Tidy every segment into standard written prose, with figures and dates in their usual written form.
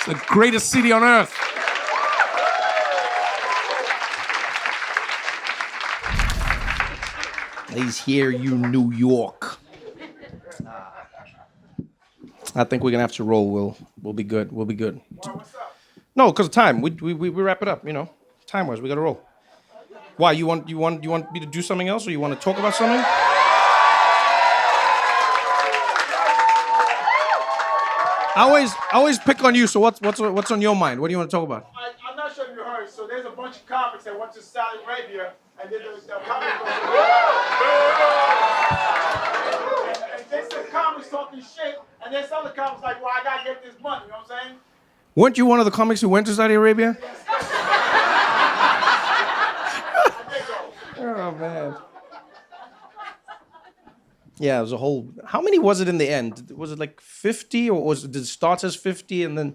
It's the greatest city on earth. Please hear you, New York. I think we're gonna have to roll. We'll be good. We'll be good. What's up? No, because of time. We wrap it up. You know, time-wise, we gotta roll. Why you want me to do something else, or you want to talk about something? I always pick on you. So what's on your mind? What do you want to talk about? I'm not sure if you heard. So there's a bunch of comics that went to Saudi Arabia, and then there's the comics. And there's some comics talking shit, and there's other comics like, well, I gotta get this money. You know what I'm saying? Weren't you one of the comics who went to Saudi Arabia? Oh man. Yeah, it was a whole. How many was it in the end? Was it like 50, or did it start as 50 and then?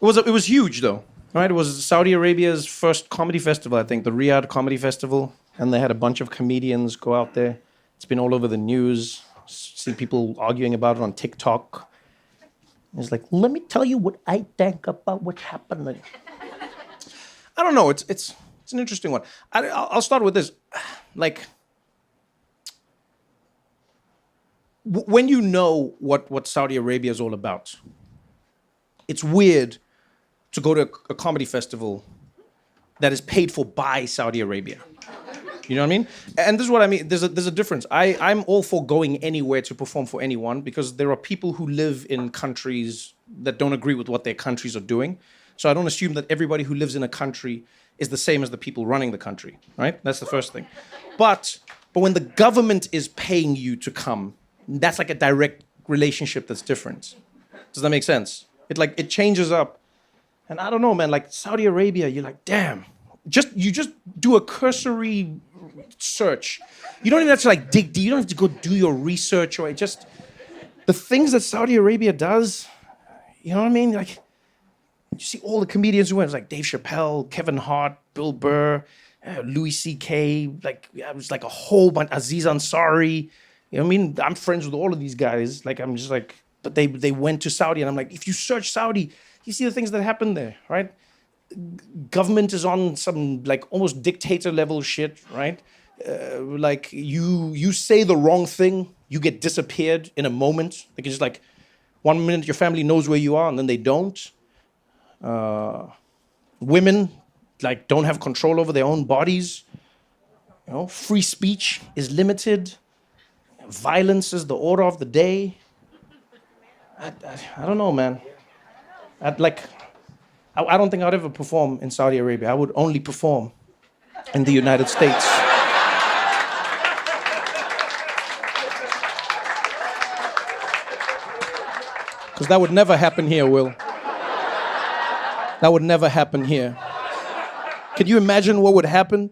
It was huge though, right? It was Saudi Arabia's first comedy festival, I think, the Riyadh Comedy Festival, and they had a bunch of comedians go out there. It's been all over the news. See people arguing about it on TikTok. It's like, let me tell you what I think about what's happening. I don't know. It's an interesting one. I'll start with this. Like, when you know what Saudi Arabia is all about, it's weird to go to a comedy festival that is paid for by Saudi Arabia. You know what I mean? And this is what I mean. There's a difference. I'm all for going anywhere to perform for anyone, because there are people who live in countries that don't agree with what their countries are doing. So I don't assume that everybody who lives in a country is the same as the people running the country, right? That's the first thing. But when the government is paying you to come, that's like a direct relationship that's different. Does that make sense? It changes up. And I don't know, man, like Saudi Arabia, you're like, damn. You just do a cursory search. You don't even have to like dig deep. You don't have to go do your research, or the things that Saudi Arabia does, you know what I mean? Like, you see all the comedians who went, it was like Dave Chappelle, Kevin Hart, Bill Burr, Louis C.K., like, it was like a whole bunch, Aziz Ansari. You know what I mean? I'm friends with all of these guys. Like, I'm just like, but they went to Saudi, and I'm like, if you search Saudi, you see the things that happen there, right? Government is on some like almost dictator level shit, right? Like you say the wrong thing, you get disappeared in a moment. Like, it's just like 1 minute your family knows where you are, and then they don't. Women like don't have control over their own bodies. You know, free speech is limited. Violence is the order of the day. I don't know, man. I don't think I'd ever perform in Saudi Arabia. I would only perform in the United States. Because that would never happen here, Will. That would never happen here. Can you imagine what would happen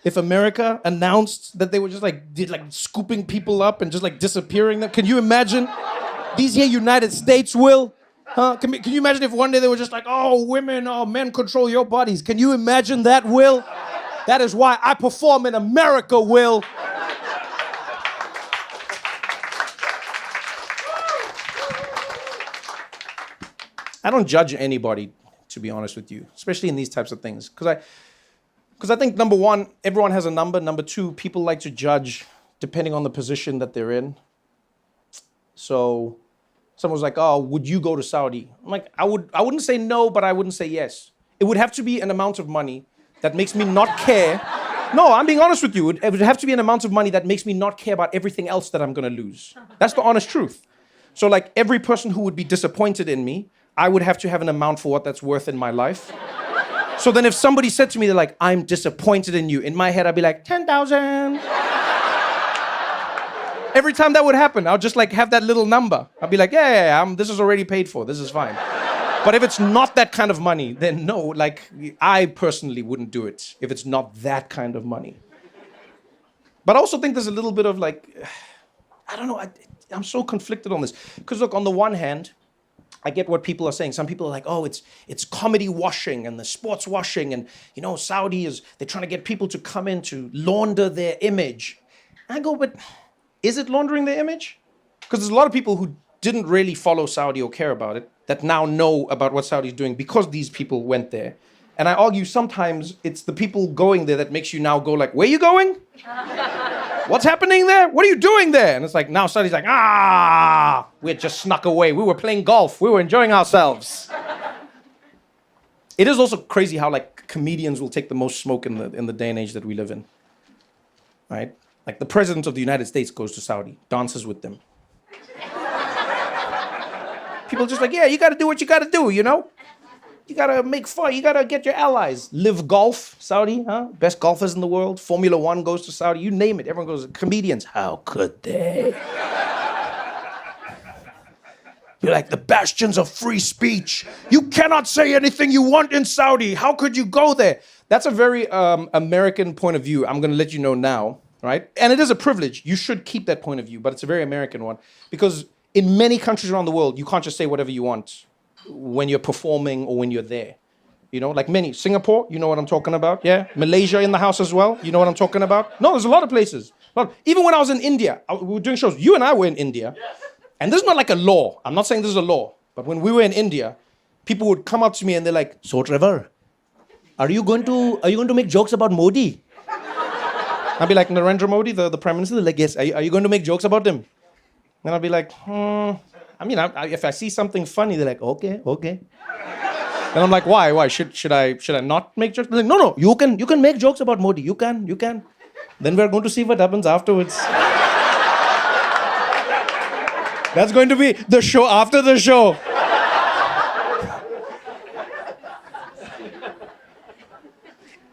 if America announced that they were just like scooping people up and just like disappearing them? Can you imagine? These here United States, Will? Huh? Can you imagine if one day they were just like, oh, women, oh, men control your bodies? Can you imagine that, Will? That is why I perform in America, Will. I don't judge anybody, to be honest with you, especially in these types of things. Because I think, number one, everyone has a number. Number two, people like to judge depending on the position that they're in. So someone was like, oh, would you go to Saudi? I'm like, I wouldn't say no, but I wouldn't say yes. It would have to be an amount of money that makes me not care. No, I'm being honest with you. It would have to be an amount of money that makes me not care about everything else that I'm going to lose. That's the honest truth. So like every person who would be disappointed in me, I would have to have an amount for what that's worth in my life. So then if somebody said to me, they're like, I'm disappointed in you. In my head, I'd be like, 10,000. Every time that would happen, I'll just like have that little number. I'll be like, yeah, this is already paid for. This is fine. But if it's not that kind of money, then no, like I personally wouldn't do it if it's not that kind of money. But I also think there's a little bit of like, I don't know, I'm so conflicted on this. Because look, on the one hand, I get what people are saying. Some people are like, oh, it's comedy washing and the sports washing. And, you know, they're trying to get people to come in to launder their image. And I go, but is it laundering their image? Because there's a lot of people who didn't really follow Saudi or care about it that now know about what Saudi's doing because these people went there. And I argue sometimes it's the people going there that makes you now go like, where you going? What's happening there? What are you doing there? And it's like, now Saudi's like, we had just snuck away. We were playing golf. We were enjoying ourselves. It is also crazy how like comedians will take the most smoke in the day and age that we live in, right? Like the president of the United States goes to Saudi, dances with them. People just like, yeah, you got to do what you got to do, you know? You got to make fun. You got to get your allies. Live golf, Saudi, huh? Best golfers in the world. Formula One goes to Saudi. You name it. Everyone goes, comedians. How could they? You're like the bastions of free speech. You cannot say anything you want in Saudi. How could you go there? That's a very American point of view. I'm going to let you know now, right? And it is a privilege. You should keep that point of view, but it's a very American one. Because in many countries around the world, you can't just say whatever you want when you're performing or when you're there. You know, like many. Singapore, you know what I'm talking about? Yeah. Malaysia in the house as well. You know what I'm talking about? No, there's a lot of places. Even when I was in India, we were doing shows. You and I were in India. And this is not like a law. I'm not saying this is a law. But when we were in India, people would come up to me and they're like, so Trevor, are you going to make jokes about Modi? I'd be like, Narendra Modi, the Prime Minister? They're like, yes. Are you going to make jokes about him? And I'd be like, if I see something funny, they're like, okay. And I'm like, why? Should I not make jokes? They're like, no, you can make jokes about Modi. You can. Then we're going to see what happens afterwards. That's going to be the show after the show.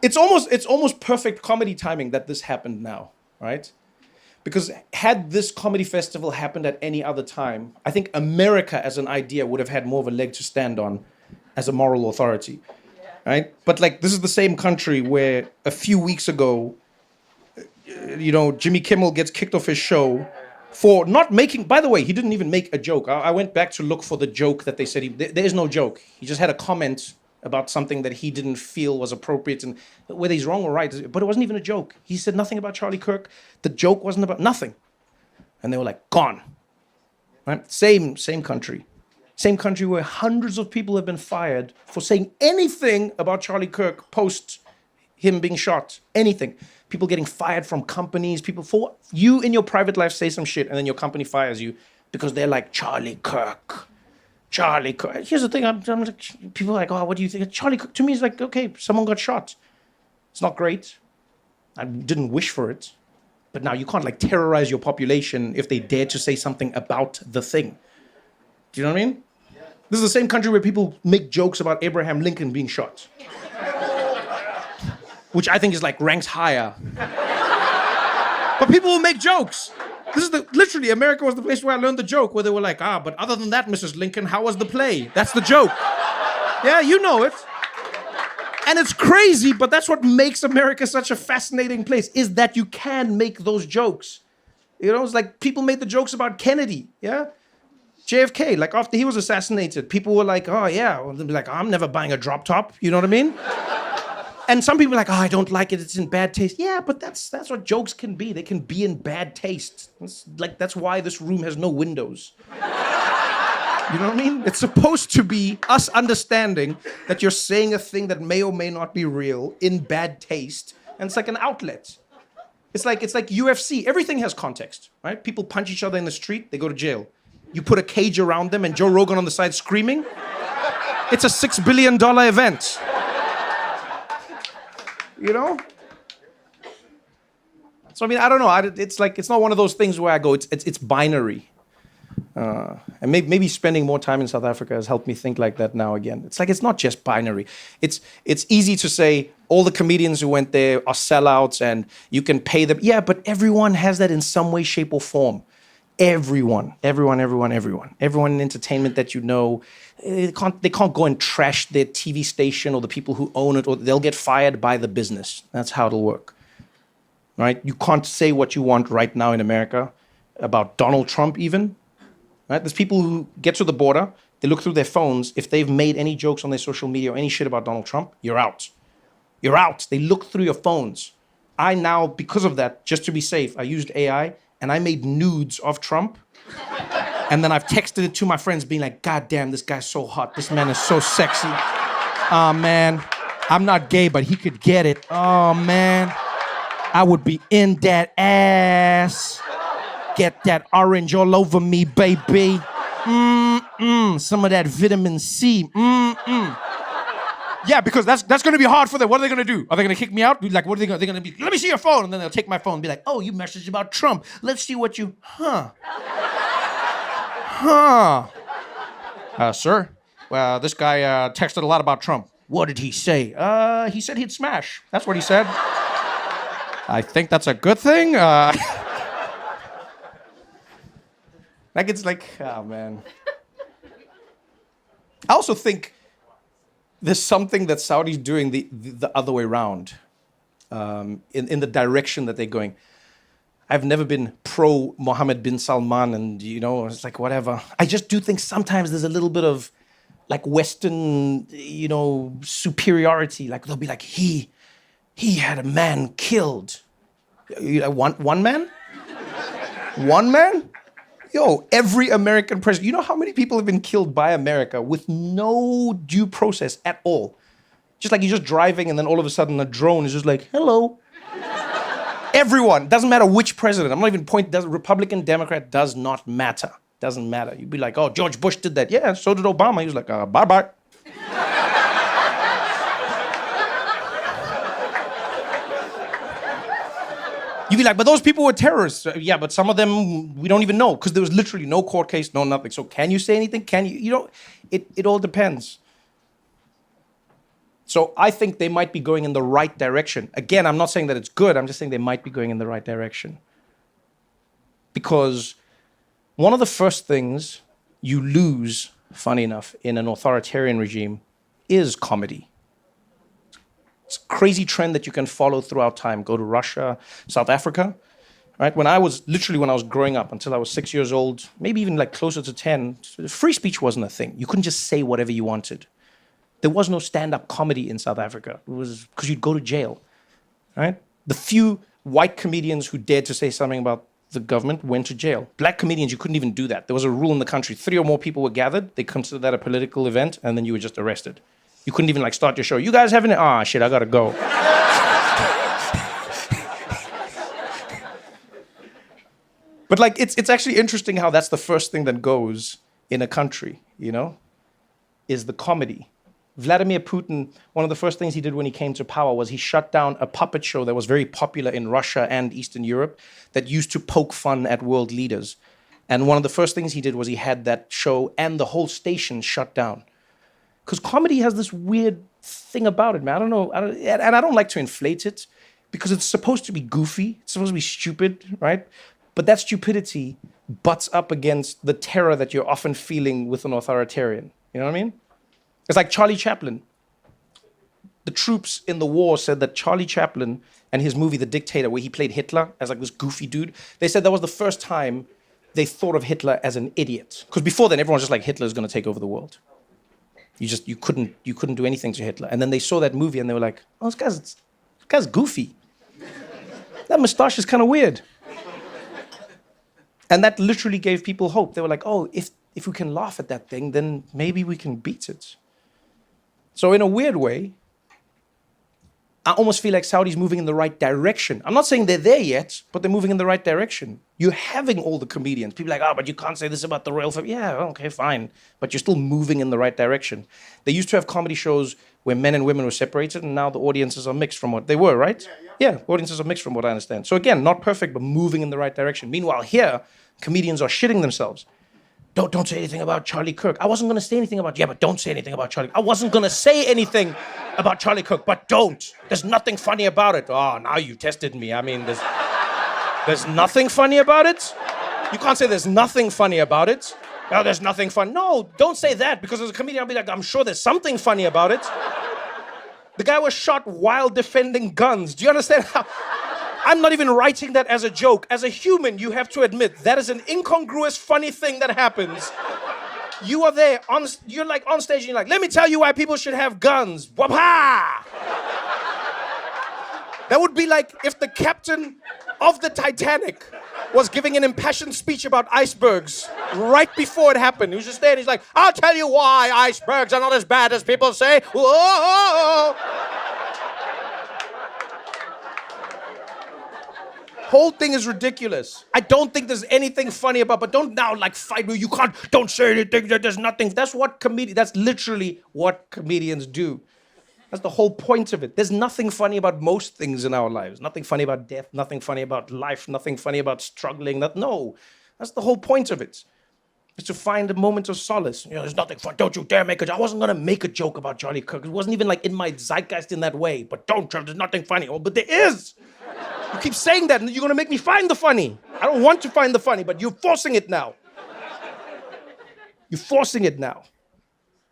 It's almost perfect comedy timing that this happened now, right? Because had this comedy festival happened at any other time, I think America as an idea would have had more of a leg to stand on as a moral authority, right? But like, this is the same country where a few weeks ago, Jimmy Kimmel gets kicked off his show for not making, by the way, he didn't even make a joke. I went back to look for the joke that they said, there is no joke. He just had a comment about something that he didn't feel was appropriate, and whether he's wrong or right, but it wasn't even a joke. He said nothing about Charlie Kirk. The joke wasn't about nothing. And they were like, gone. Right? Same country. Same country where hundreds of people have been fired for saying anything about Charlie Kirk post him being shot. Anything. People getting fired from companies. People, for you in your private life say some shit and then your company fires you because they're like, Charlie Kirk. Here's the thing, I'm like, people are like, oh, what do you think? Charlie Kirk, to me, is like, okay, someone got shot. It's not great. I didn't wish for it. But now you can't like terrorize your population if they dare to say something about the thing. Do you know what I mean? Yeah. This is the same country where people make jokes about Abraham Lincoln being shot. Which I think is like ranks higher. But people will make jokes. This is literally, America was the place where I learned the joke, where they were like, but other than that, Mrs. Lincoln, how was the play? That's the joke. Yeah, you know it. And it's crazy, but that's what makes America such a fascinating place, is that you can make those jokes. You know, it's like people made the jokes about Kennedy, yeah? JFK, like after he was assassinated, people were like, oh yeah, well, they'd be like, I'm never buying a drop top, you know what I mean? And some people are like, I don't like it, it's in bad taste. Yeah, but that's what jokes can be. They can be in bad taste. That's why this room has no windows. You know what I mean? It's supposed to be us understanding that you're saying a thing that may or may not be real in bad taste, and it's like an outlet. It's like UFC. Everything has context, right? People punch each other in the street, they go to jail. You put a cage around them and Joe Rogan on the side screaming. It's a $6 billion event. You know? So, I mean, I don't know. It's not one of those things where I go, it's binary. And maybe spending more time in South Africa has helped me think like that now again. It's like, it's not just binary. It's easy to say all the comedians who went there are sellouts and you can pay them. Yeah, but everyone has that in some way, shape, or form. Everyone in entertainment that you know, they can't go and trash their TV station or the people who own it, or they'll get fired by the business. That's how it'll work, right? You can't say what you want right now in America about Donald Trump even, right? There's people who get to the border, they look through their phones. If they've made any jokes on their social media or any shit about Donald Trump, you're out. You're out. They look through your phones. I now, because of that, just to be safe, I used AI and I made nudes of Trump. And then I've texted it to my friends being like, God damn, this guy's so hot. This man is so sexy. Oh, man. I'm not gay, but he could get it. Oh, man. I would be in that ass. Get that orange all over me, baby. Some of that vitamin C. Yeah, because that's going to be hard for them. What are they going to do? Are they going to kick me out? Like, what are they going to? They're going to be, let me see your phone. And then they'll take my phone and be like, oh, you messaged about Trump. Let's see what you, sir, well, this guy texted a lot about Trump. What did he say? He said he'd smash. That's what he said. I think that's a good thing. Like, it's like, oh, man. I also think there's something that Saudi's doing the other way around, in the direction that they're going. I've never been pro Mohammed bin Salman, and it's like whatever. I just do think sometimes there's a little bit of like Western, superiority. Like they'll be like, he had a man killed. One man? One man? Yo, every American president, you know how many people have been killed by America with no due process at all? Just like you're just driving and then all of a sudden a drone is just like, hello. Everyone, doesn't matter which president. I'm not even Republican, Democrat, does not matter. Doesn't matter. You'd be like, oh, George Bush did that. Yeah, so did Obama. He was like, bye-bye. You'd be like, but those people were terrorists. Yeah, but some of them we don't even know because there was literally no court case, no nothing. So can you say anything? Can you? It all depends. So I think they might be going in the right direction. Again, I'm not saying that it's good. I'm just saying they might be going in the right direction. Because one of the first things you lose, funny enough, in an authoritarian regime is comedy. It's a crazy trend that you can follow throughout time. Go to Russia, South Africa, right? When I was growing up, until I was 6 years old, maybe even like closer to 10, free speech wasn't a thing. You couldn't just say whatever you wanted. There was no stand-up comedy in South Africa. It was because you'd go to jail, right? The few white comedians who dared to say something about the government went to jail. Black comedians, you couldn't even do that. There was a rule in the country. 3 or more people were gathered. They considered that a political event, and then you were just arrested. You couldn't even start your show. You guys having it? Ah, shit, I gotta go. But it's actually interesting how that's the first thing that goes in a country, is the comedy. Vladimir Putin, one of the first things he did when he came to power was he shut down a puppet show that was very popular in Russia and Eastern Europe that used to poke fun at world leaders. And one of the first things he did was he had that show and the whole station shut down. Because comedy has this weird thing about it, man. I don't know. And I don't like to inflate it because it's supposed to be goofy. It's supposed to be stupid, right? But that stupidity butts up against the terror that you're often feeling with an authoritarian. You know what I mean? It's like Charlie Chaplin. The troops in the war said that Charlie Chaplin and his movie The Dictator, where he played Hitler as like this goofy dude, they said that was the first time they thought of Hitler as an idiot. Because before then, everyone was just like, Hitler's going to take over the world. You couldn't do anything to Hitler. And then they saw that movie and they were like, oh, this guy's goofy. That mustache is kind of weird. And that literally gave people hope. They were like, oh, if we can laugh at that thing, then maybe we can beat it. So in a weird way, I almost feel like Saudi's moving in the right direction. I'm not saying they're there yet, but they're moving in the right direction. You're having all the comedians. People are like, but you can't say this about the royal family. Yeah, okay, fine. But you're still moving in the right direction. They used to have comedy shows where men and women were separated, and now the audiences are mixed from what they were, right? Yeah, audiences are mixed from what I understand. So again, not perfect, but moving in the right direction. Meanwhile, here, comedians are shitting themselves. Don't say anything about Charlie Kirk. I wasn't going to say anything about... Yeah, but don't say anything about Charlie... I wasn't going to say anything about Charlie Kirk, but don't. There's nothing funny about it. Oh, now you tested me. I mean, there's nothing funny about it? You can't say there's nothing funny about it. Oh, there's nothing fun. No, don't say that, because as a comedian, I'll be like, I'm sure there's something funny about it. The guy was shot while defending guns. Do you understand how... I'm not even writing that as a joke. As a human, you have to admit that is an incongruous, funny thing that happens. You are there, you're like on stage and you're like, let me tell you why people should have guns. Wapa! That would be like if the captain of the Titanic was giving an impassioned speech about icebergs right before it happened. He was just there and he's like, I'll tell you why icebergs are not as bad as people say. Whoa! Whole thing is ridiculous. I don't think there's anything funny about, but don't now like fight me. You can't, don't say anything, there's nothing. That's literally what comedians do. That's the whole point of it. There's nothing funny about most things in our lives. Nothing funny about death, nothing funny about life, nothing funny about struggling. No, that's the whole point of it. Is to find a moment of solace. You know, there's nothing fun. Don't you dare make a joke. I wasn't gonna make a joke about Charlie Kirk. It wasn't even like in my zeitgeist in that way. But don't, Trevor, there's nothing funny. Oh, but there is. You keep saying that and you're gonna make me find the funny. I don't want to find the funny, but you're forcing it now. You're forcing it now.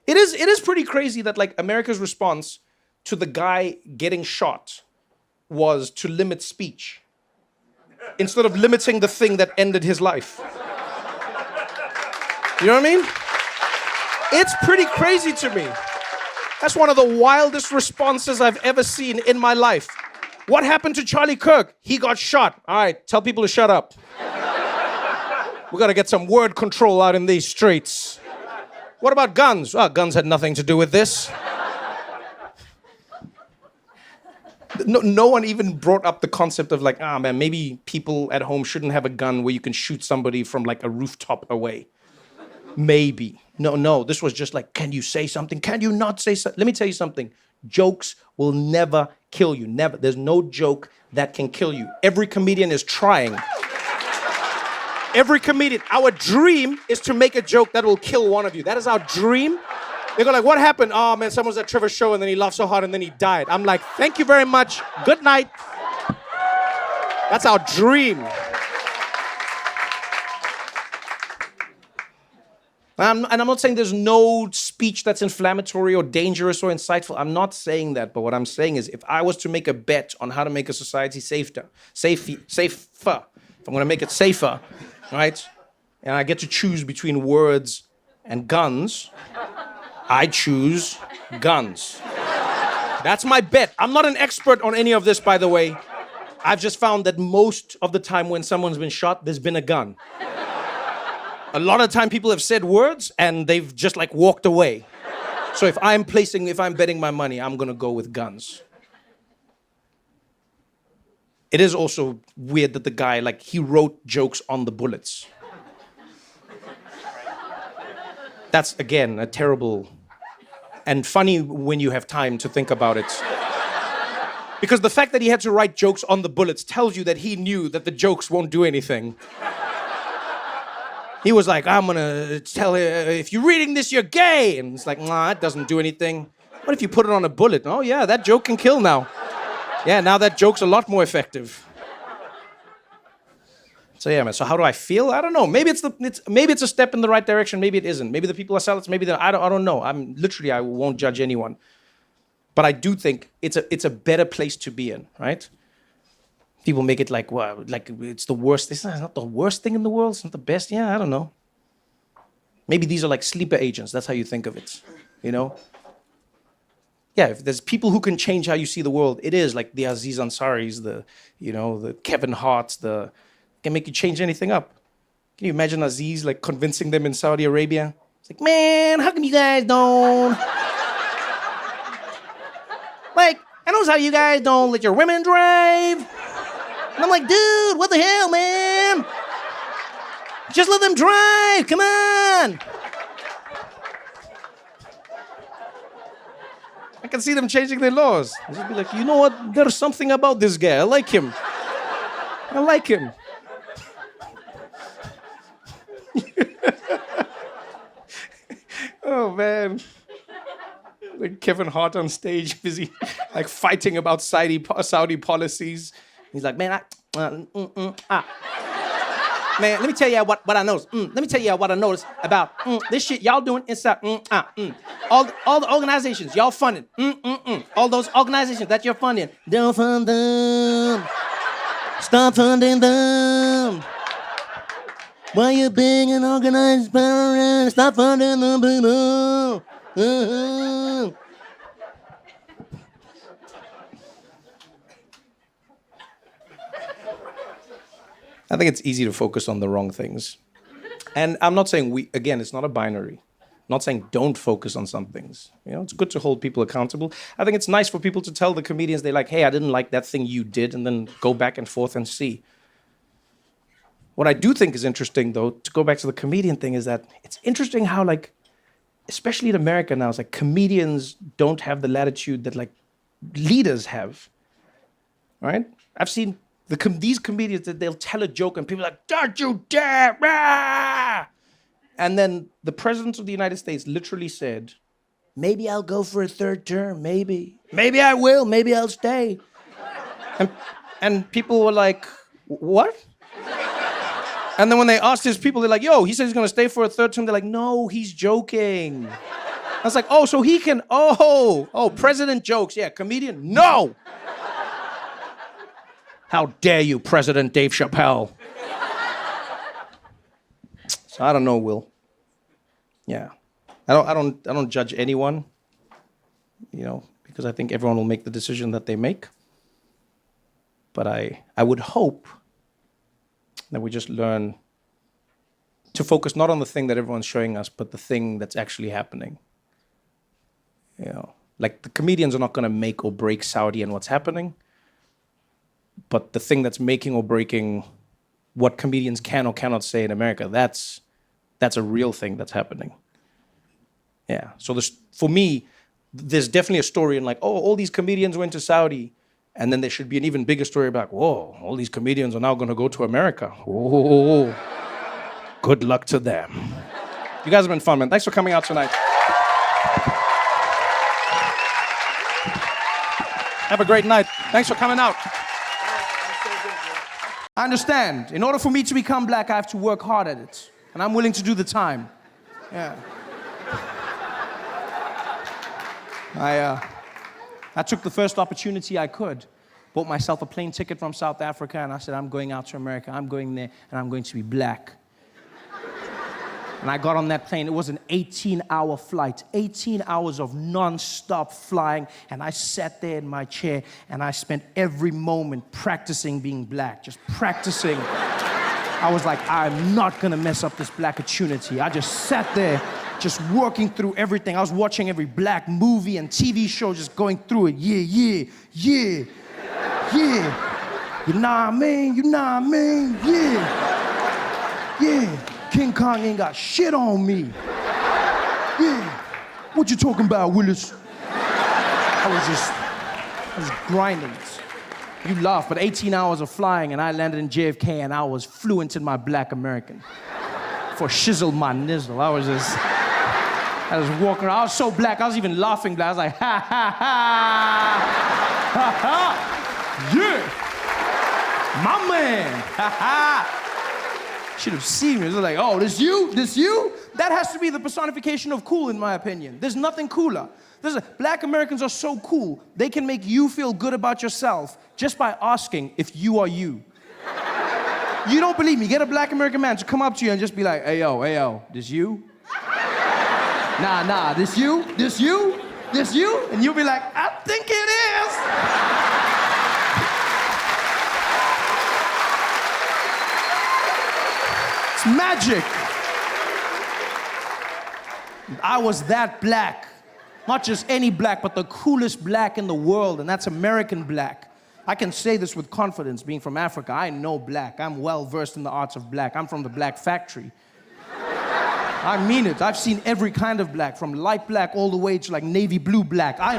It is pretty crazy that like America's response to the guy getting shot was to limit speech instead of limiting the thing that ended his life. You know what I mean? It's pretty crazy to me. That's one of the wildest responses I've ever seen in my life. What happened to Charlie Kirk? He got shot. All right, tell people to shut up. We gotta get some word control out in these streets. What about guns? Oh, guns had nothing to do with this. No one even brought up the concept of like, man, maybe people at home shouldn't have a gun where you can shoot somebody from like a rooftop away. Maybe. No, this was just like, can you say something? Can you not say something? Let me tell you something. Jokes will never kill you. Never. There's no joke that can kill you. Every comedian is trying. Every comedian. Our dream is to make a joke that will kill one of you. That is our dream. They go like, what happened? Oh, man, someone was at Trevor's show and then he laughed so hard and then he died. I'm like, thank you very much. Good night. That's our dream. And I'm not saying there's no speech that's inflammatory or dangerous or insightful. I'm not saying that. But what I'm saying is if I was to make a bet on how to make a society safer, if I'm going to make it safer, right, and I get to choose between words and guns, I choose guns. That's my bet. I'm not an expert on any of this, by the way. I've just found that most of the time when someone's been shot, there's been a gun. A lot of time people have said words and they've just like walked away. So if I'm betting my money, I'm gonna go with guns. It is also weird that the guy, like, he wrote jokes on the bullets. That's, again, a terrible and funny when you have time to think about it. Because the fact that he had to write jokes on the bullets tells you that he knew that the jokes won't do anything. He was like, I'm gonna tell you, if you're reading this, you're gay. And it's like, nah, that doesn't do anything. What if you put it on a bullet? Oh yeah, that joke can kill now. Yeah, now that joke's a lot more effective. So yeah, man, so how do I feel? I don't know. Maybe it's a step in the right direction, maybe it isn't. Maybe the people are zealots, maybe they're, I don't know. I won't judge anyone. But I do think it's a better place to be in, right? People make it like, well, like it's the worst. It's not the worst thing in the world. It's not the best. Yeah, I don't know. Maybe these are like sleeper agents. That's how you think of it, you know? Yeah, if there's people who can change how you see the world, it is like the Aziz Ansaris, the Kevin Harts, can make you change anything up. Can you imagine Aziz like convincing them in Saudi Arabia? It's like, man, how come you guys don't? Like, I know how you guys don't let your women drive. And I'm like, dude, what the hell, man? Just let them drive, come on. I can see them changing their laws. I'll just be like, you know what? There's something about this guy. I like him. I like him. Oh, man. Like Kevin Hart on stage, busy like fighting about Saudi policies. He's like, man, man, let me tell you what I noticed. Let me tell you what I noticed about this shit y'all doing inside. All the organizations y'all funding. All those organizations that you're funding, don't fund them. Stop funding them. Why you being an organized power? Stop funding them, people. I think it's easy to focus on the wrong things. And I'm not saying again, it's not a binary. I'm not saying don't focus on some things. It's good to hold people accountable. I think it's nice for people to tell the comedians they like, hey, I didn't like that thing you did, and then go back and forth and see. What I do think is interesting, though, to go back to the comedian thing, is that it's interesting how, like, especially in America now, it's like comedians don't have the latitude that, like, leaders have, right? I've seen these comedians that they'll tell a joke and people are like, don't you dare, rah! And then the president of the United States literally said, maybe I'll go for a third term, maybe. Maybe I will, maybe I'll stay. And people were like, what? And then when they asked his people, they're like, yo, he said he's gonna stay for a third term. They're like, no, he's joking. I was like, oh, so he can, president jokes. Yeah, comedian, no. How dare you, President Dave Chappelle? So I don't know, Will. Yeah. I don't judge anyone, because I think everyone will make the decision that they make. But I would hope that we just learn to focus not on the thing that everyone's showing us, but the thing that's actually happening. Like the comedians are not going to make or break Saudi and what's happening, but the thing that's making or breaking what comedians can or cannot say in America, that's a real thing that's happening. Yeah. So for me, there's definitely a story in like, oh, all these comedians went to Saudi. And then there should be an even bigger story about, whoa, all these comedians are now going to go to America. Whoa, good luck to them. You guys have been fun, man. Thanks for coming out tonight. Have a great night. Thanks for coming out. I understand. In order for me to become black, I have to work hard at it. And I'm willing to do the time. Yeah. I took the first opportunity I could, bought myself a plane ticket from South Africa, and I said, I'm going out to America. I'm going there, and I'm going to be black. And I got on that plane. It was an 18-hour flight, 18 hours of non-stop flying, and I sat there in my chair, and I spent every moment practicing being black, just practicing. I was like, I'm not going to mess up this black opportunity. I just sat there, just working through everything. I was watching every black movie and TV show, just going through it. Yeah. You know what I mean? Yeah. King Kong ain't got shit on me. Yeah. What you talking about, Willis? I was grinding. You laugh, but 18 hours of flying, and I landed in JFK, and I was fluent in my black American. For shizzle my nizzle. I was walking around. I was so black, I was even laughing black. I was like, ha, ha, ha. Yeah. My man. Ha, ha. Should have seen me. It was like, oh, this you? That has to be the personification of cool, in my opinion. There's nothing cooler. Black Americans are so cool, they can make you feel good about yourself just by asking if you are you. You don't believe me? Get a black American man to come up to you and just be like, hey, yo, this you? Nah, this you? And you'll be like, I think it is. It's magic. I was that black. Not just any black, but the coolest black in the world, and that's American black. I can say this with confidence, being from Africa. I know black. I'm well-versed in the arts of black. I'm from the black factory. I mean it. I've seen every kind of black, from light black all the way to like navy blue black. I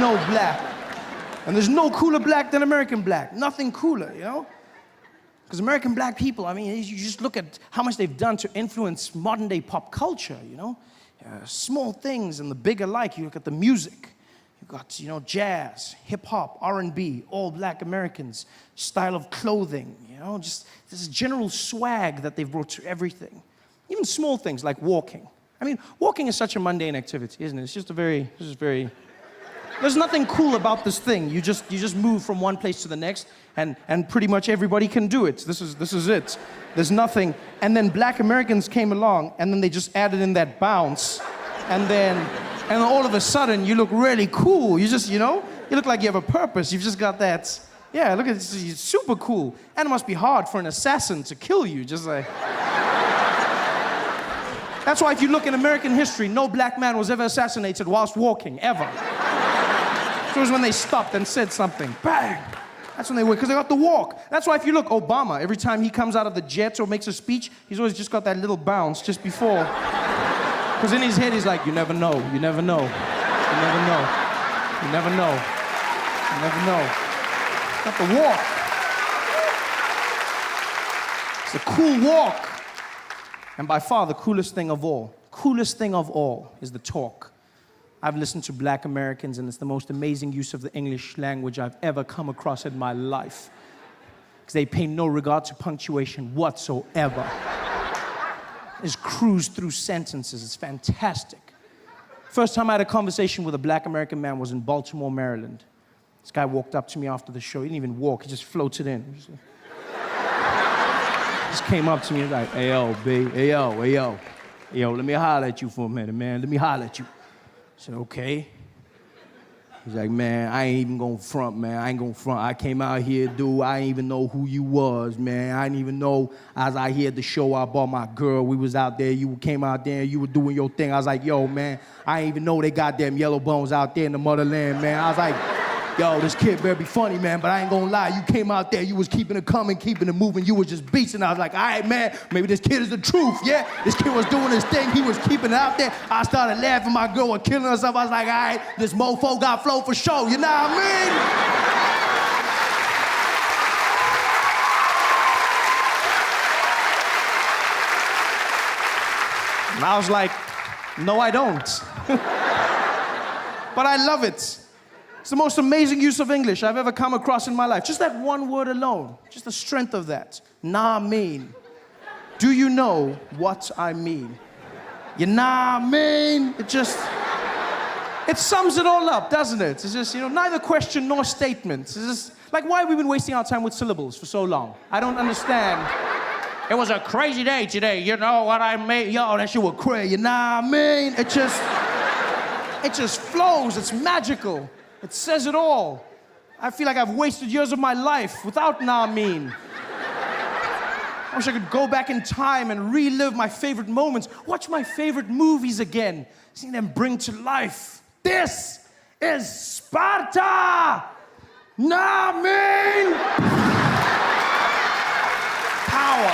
know black. And there's no cooler black than American black. Nothing cooler, Because American black people, I mean, you just look at how much they've done to influence modern-day pop culture, small things and the big alike. You look at the music. You've got, jazz, hip-hop, R&B, all black Americans, style of clothing, just this general swag that they've brought to everything. Even small things like walking. I mean, walking is such a mundane activity, isn't it? It's just very... There's nothing cool about this thing. You just move from one place to the next, and pretty much everybody can do it. This is it. There's nothing. And then black Americans came along, and then they just added in that bounce, and then all of a sudden you look really cool. You just, you look like you have a purpose. You've just got that, Yeah, look at this. It's super cool. And it must be hard for an assassin to kill you, just like... That's why if you look in American history, no black man was ever assassinated whilst walking, ever. So it was when they stopped and said something. Bang! That's when they were, because they got to walk. That's why if you look, Obama, every time he comes out of the jet or makes a speech, he's always just got that little bounce just before. Because in his head, he's like, you never know, you never know, you never know, you never know, you never know. Got to walk. It's a cool walk. And by far, the coolest thing of all is the talk. I've listened to black Americans, and it's the most amazing use of the English language I've ever come across in my life. Because they pay no regard to punctuation whatsoever. Just cruise through sentences. It's fantastic. First time I had a conversation with a black American man was in Baltimore, Maryland. This guy walked up to me after the show. He didn't even walk. He just floated in. He just came up to me and was like, hey, yo, B, hey, yo, hey, yo. Hey, yo, let me holler at you for a minute, man. Let me holler at you. I said, okay. He's like, man, I ain't even gonna front, man. I ain't gonna front. I came out here, dude. I ain't even know who you was, man. I didn't even know. I was out here at the show. I bought my girl. We was out there. You came out there. You were doing your thing. I was like, yo, man, I ain't even know they got them yellow bones out there in the motherland, man. I was like, yo, this kid better be funny, man, but I ain't gonna lie. You came out there. You was keeping it coming, keeping it moving. You was just beasting. I was like, all right, man, maybe this kid is the truth, yeah? This kid was doing his thing. He was keeping it out there. I started laughing. My girl was killing herself. I was like, all right, this mofo got flow for show. You know what I mean? And I was like, no, I don't. But I love it. It's the most amazing use of English I've ever come across in my life. Just that one word alone, just the strength of that. Nah mean. Do you know what I mean? You nah mean? It sums it all up, doesn't it? It's just, neither question nor statement. It's just, like, why have we been wasting our time with syllables for so long? I don't understand. It was a crazy day today, you know what I mean? Yo, that shit was crazy, you know what I mean? It just flows, it's magical. It says it all. I feel like I've wasted years of my life without nah mean. I wish I could go back in time and relive my favorite moments, watch my favorite movies again, see them bring to life. This is Sparta! Nah mean! Power.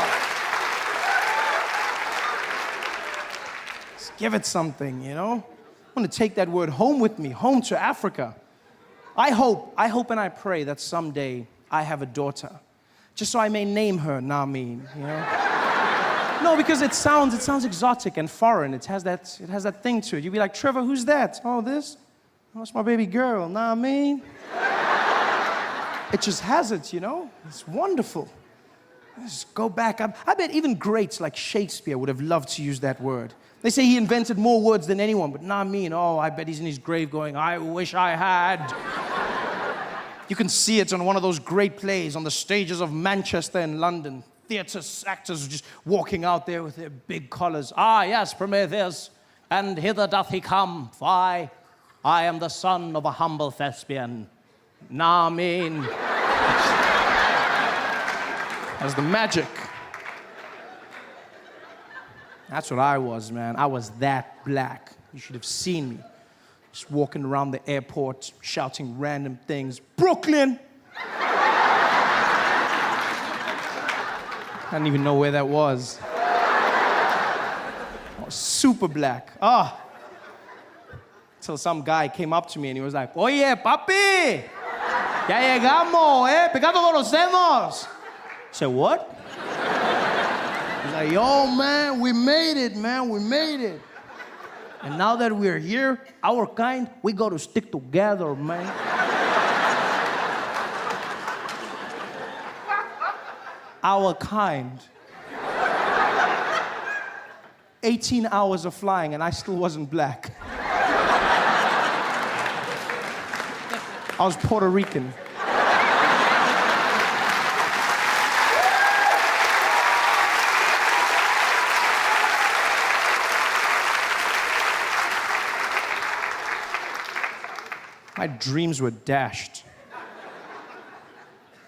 Let's give it something, I want to take that word home with me, home to Africa. I hope and I pray that someday I have a daughter, just so I may name her Namin, No, because it sounds exotic and foreign. It has that thing to it. You'd be like, Trevor, who's that? Oh, this? Oh, it's my baby girl, Namin. It just has it, It's wonderful. Just go back. I bet even greats like Shakespeare would have loved to use that word. They say he invented more words than anyone, but not me. Oh, I bet he's in his grave going, I wish I had. You can see it on one of those great plays on the stages of Manchester and London. Theatre actors just walking out there with their big collars. Ah, yes, Prometheus, and hither doth he come. I am the son of a humble thespian. Nah, mean. That's the magic. That's what I was, man. I was that black. You should have seen me. Just walking around the airport, shouting random things. Brooklyn! I didn't even know where that was. I was super black. Until some guy came up to me and he was like, Oye, papi! Ya llegamos, Pecado conocemos! I said, what? He's like, yo, man, we made it, man, we made it. And now that we're here, our kind, we got to stick together, man. Our kind. 18 hours of flying and I still wasn't black. I was Puerto Rican. My dreams were dashed.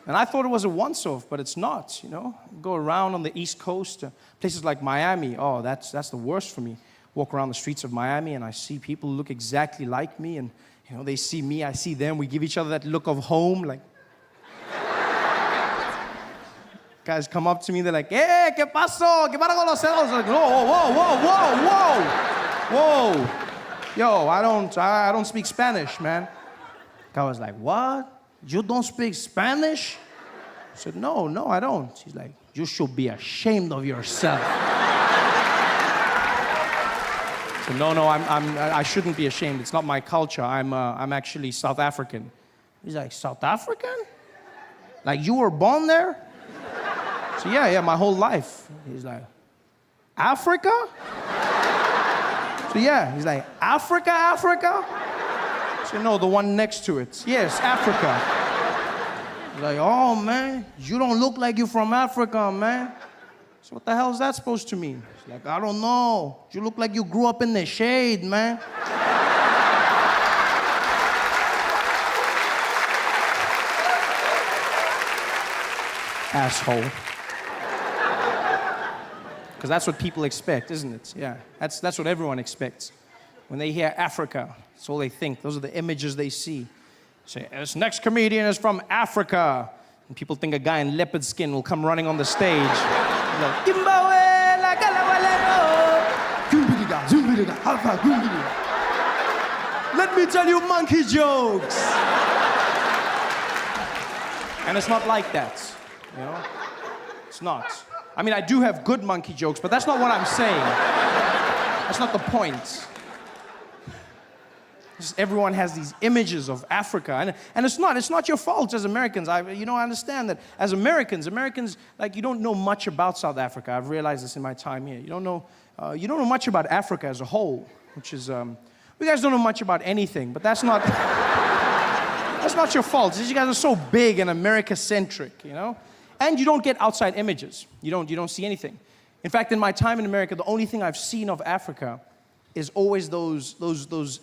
And I thought it was a once-off, but it's not, you know. Go around on the East Coast, places like Miami. Oh, that's the worst for me. Walk around the streets of Miami and I see people who look exactly like me, and you know, they see me, I see them. We give each other that look of home, like. Guys come up to me, they're like, "Hey, ¿qué pasó? ¿Qué pasa con los celos?" Like, whoa, whoa, whoa, whoa, whoa. Yo, I don't speak Spanish, man. Guy was like, "What? You don't speak Spanish?" I said, no, I don't. He's like, "You should be ashamed of yourself." I said, no, I shouldn't be ashamed. It's not my culture. I'm actually South African. He's like, "South African? Like you were born there?" So yeah, my whole life. He's like, "Africa?" So yeah, he's like, Africa? So no, the one next to it. Yes, Africa. He's like, "Oh man, you don't look like you're from Africa, man." So what the hell is that supposed to mean? He's like, "I don't know. You look like you grew up in the shade, man." Asshole. Because that's what people expect, isn't it? Yeah, that's what everyone expects. When they hear Africa, that's all they think. Those are the images they see. Say, "This next comedian is from Africa." And people think a guy in leopard skin will come running on the stage. Like, "Let me tell you monkey jokes." And it's not like that, you know? It's not. I mean, I do have good monkey jokes, but that's not what I'm saying. That's not the point. Just everyone has these images of Africa, and it's not your fault as Americans. I understand that as Americans, like, you don't know much about South Africa. I've realized this in my time here. You don't know much about Africa as a whole, which is, you guys don't know much about anything, but that's not your fault. You guys are so big and America-centric, you know? And you don't get outside images. You don't see anything. In fact, in my time in America, the only thing I've seen of Africa is always those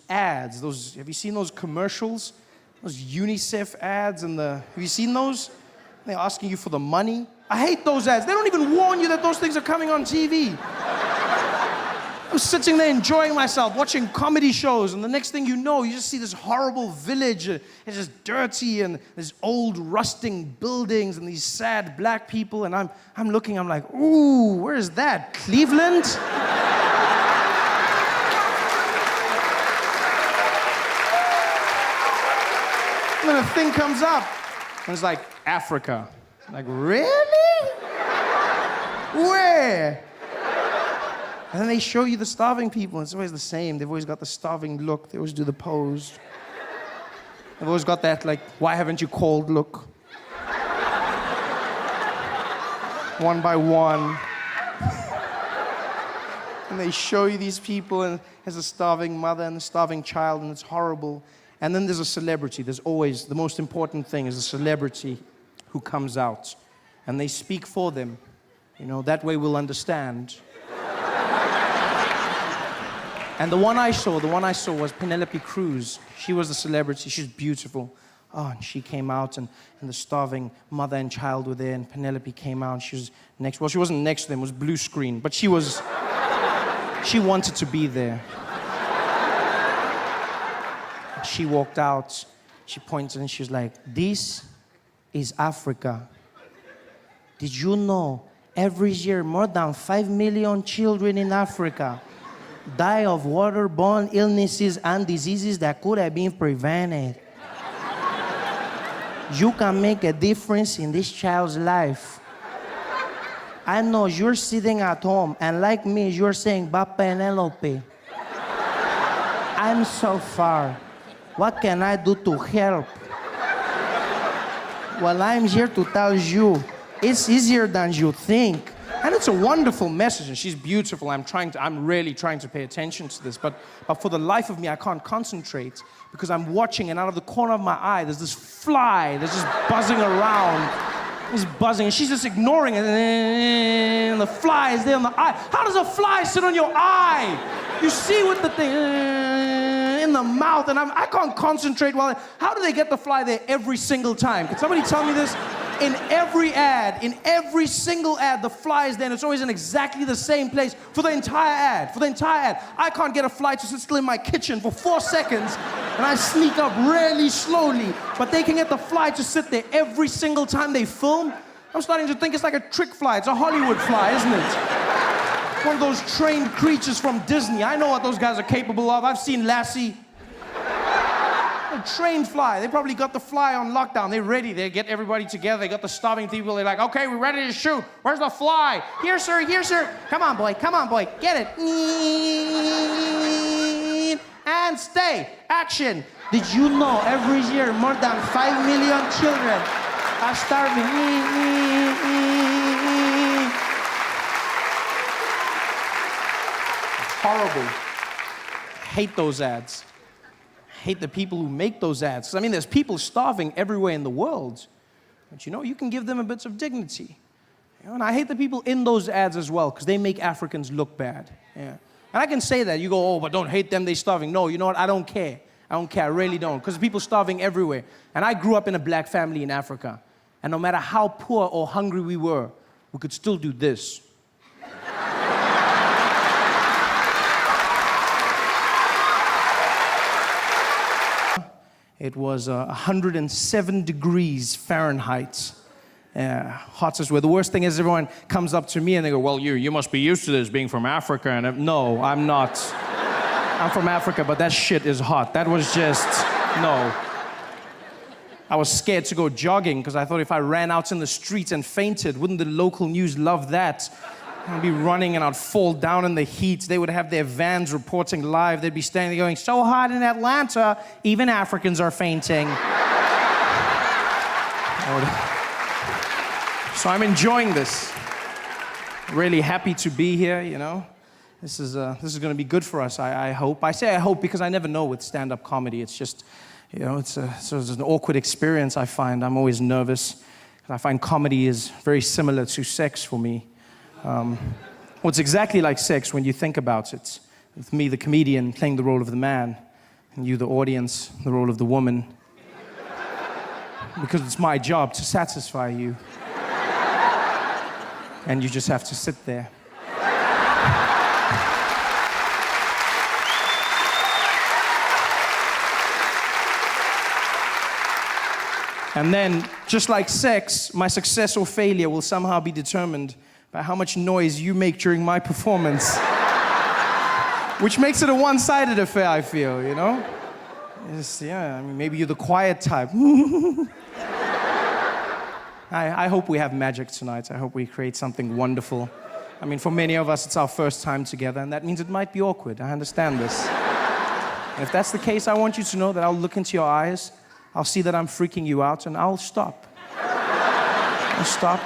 ads. Have you seen those commercials? Those UNICEF ads have you seen those? They're asking you for the money. I hate those ads. They don't even warn you that those things are coming on TV. I was sitting there enjoying myself, watching comedy shows, and the next thing you know, you just see this horrible village. It's just dirty, and there's old rusting buildings, and these sad black people, and I'm looking, I'm like, ooh, where is that? Cleveland? And then a thing comes up, and it's like, Africa. I'm like, really? Where? And then they show you the starving people, and it's always the same. They've always got the starving look. They always do the pose. They've always got that, like, "Why haven't you called" look. One by one. And they show you these people, and there's a starving mother and a starving child, and it's horrible. And then there's a celebrity. There's always, the most important thing is a celebrity who comes out. And they speak for them. You know, that way we'll understand. And the one I saw was Penelope Cruz. She was the celebrity. She's beautiful. Oh, and she came out, and the starving mother and child were there, and Penelope came out. She was next. Well, she wasn't next to them. It was blue screen. But she wanted to be there. She walked out. She pointed, and she was like, "This is Africa. Did you know every year more than 5 million children in Africa die of waterborne illnesses and diseases that could have been prevented? You can make a difference in this child's life. I know you're sitting at home, and like me, you're saying, 'Ba Penelope, I'm so far. What can I do to help?' Well, I'm here to tell you, it's easier than you think." And it's a wonderful message, and she's beautiful. I'm really trying to pay attention to this, but for the life of me, I can't concentrate because I'm watching, and out of the corner of my eye, there's this fly that's just buzzing around. It's buzzing, and she's just ignoring it, and the fly is there on the eye. How does a fly sit on your eye? You see with the thing in the mouth, and I can't concentrate. How do they get the fly there every single time? Can somebody tell me this? in every ad, in every single ad, the fly is there, and it's always in exactly the same place for the entire ad. I can't get a fly to sit still in my kitchen for 4 seconds, and I sneak up really slowly, but they can get the fly to sit there every single time they film. I'm starting to think it's like a trick fly. It's a Hollywood fly, isn't it? One of those trained creatures from Disney. I know what those guys are capable of. I've seen Lassie. A trained fly. They probably got the fly on lockdown. They're ready. They get everybody together. They got the starving people. They're like, okay, we're ready to shoot. Where's the fly? Here, sir. Here, sir. Come on, boy. Come on, boy. Get it. And stay. Action. Did you know every year more than 5 million children are starving? Horrible. Hate those ads. Hate the people who make those ads. 'Cause, I mean, there's people starving everywhere in the world. But you know, you can give them a bit of dignity. You know, and I hate the people in those ads as well, because they make Africans look bad. Yeah. And I can say that. You go, oh, but don't hate them, they're starving. No, you know what? I don't care. I don't care. I really don't. Because people starving everywhere. And I grew up in a black family in Africa. And no matter how poor or hungry we were, we could still do this. It was 107 degrees Fahrenheit. Hot as well. The worst thing is everyone comes up to me and they go, well, you must be used to this being from Africa. And no, I'm not. I'm from Africa, but that shit is hot. That was just, no. I was scared to go jogging because I thought if I ran out in the streets and fainted, wouldn't the local news love that? I'd be running and I'd fall down in the heat. They would have their vans reporting live. They'd be standing there going, so hot in Atlanta, even Africans are fainting. So I'm enjoying this. Really happy to be here, you know. This is going to be good for us, I hope. I say I hope because I never know with stand-up comedy. It's just, you know, it's an awkward experience, I find. I'm always nervous. I find comedy is very similar to sex for me. Well, it's exactly like sex when you think about it. With me, the comedian, playing the role of the man, and you, the audience, the role of the woman. Because it's my job to satisfy you. And you just have to sit there. And then, just like sex, my success or failure will somehow be determined by how much noise you make during my performance. Which makes it a one-sided affair, I feel, you know? Yeah, I mean, maybe you're the quiet type. I hope we have magic tonight. I hope we create something wonderful. I mean, for many of us, it's our first time together, and that means it might be awkward. I understand this. And if that's the case, I want you to know that I'll look into your eyes, I'll see that I'm freaking you out, and I'll stop. I'll stop.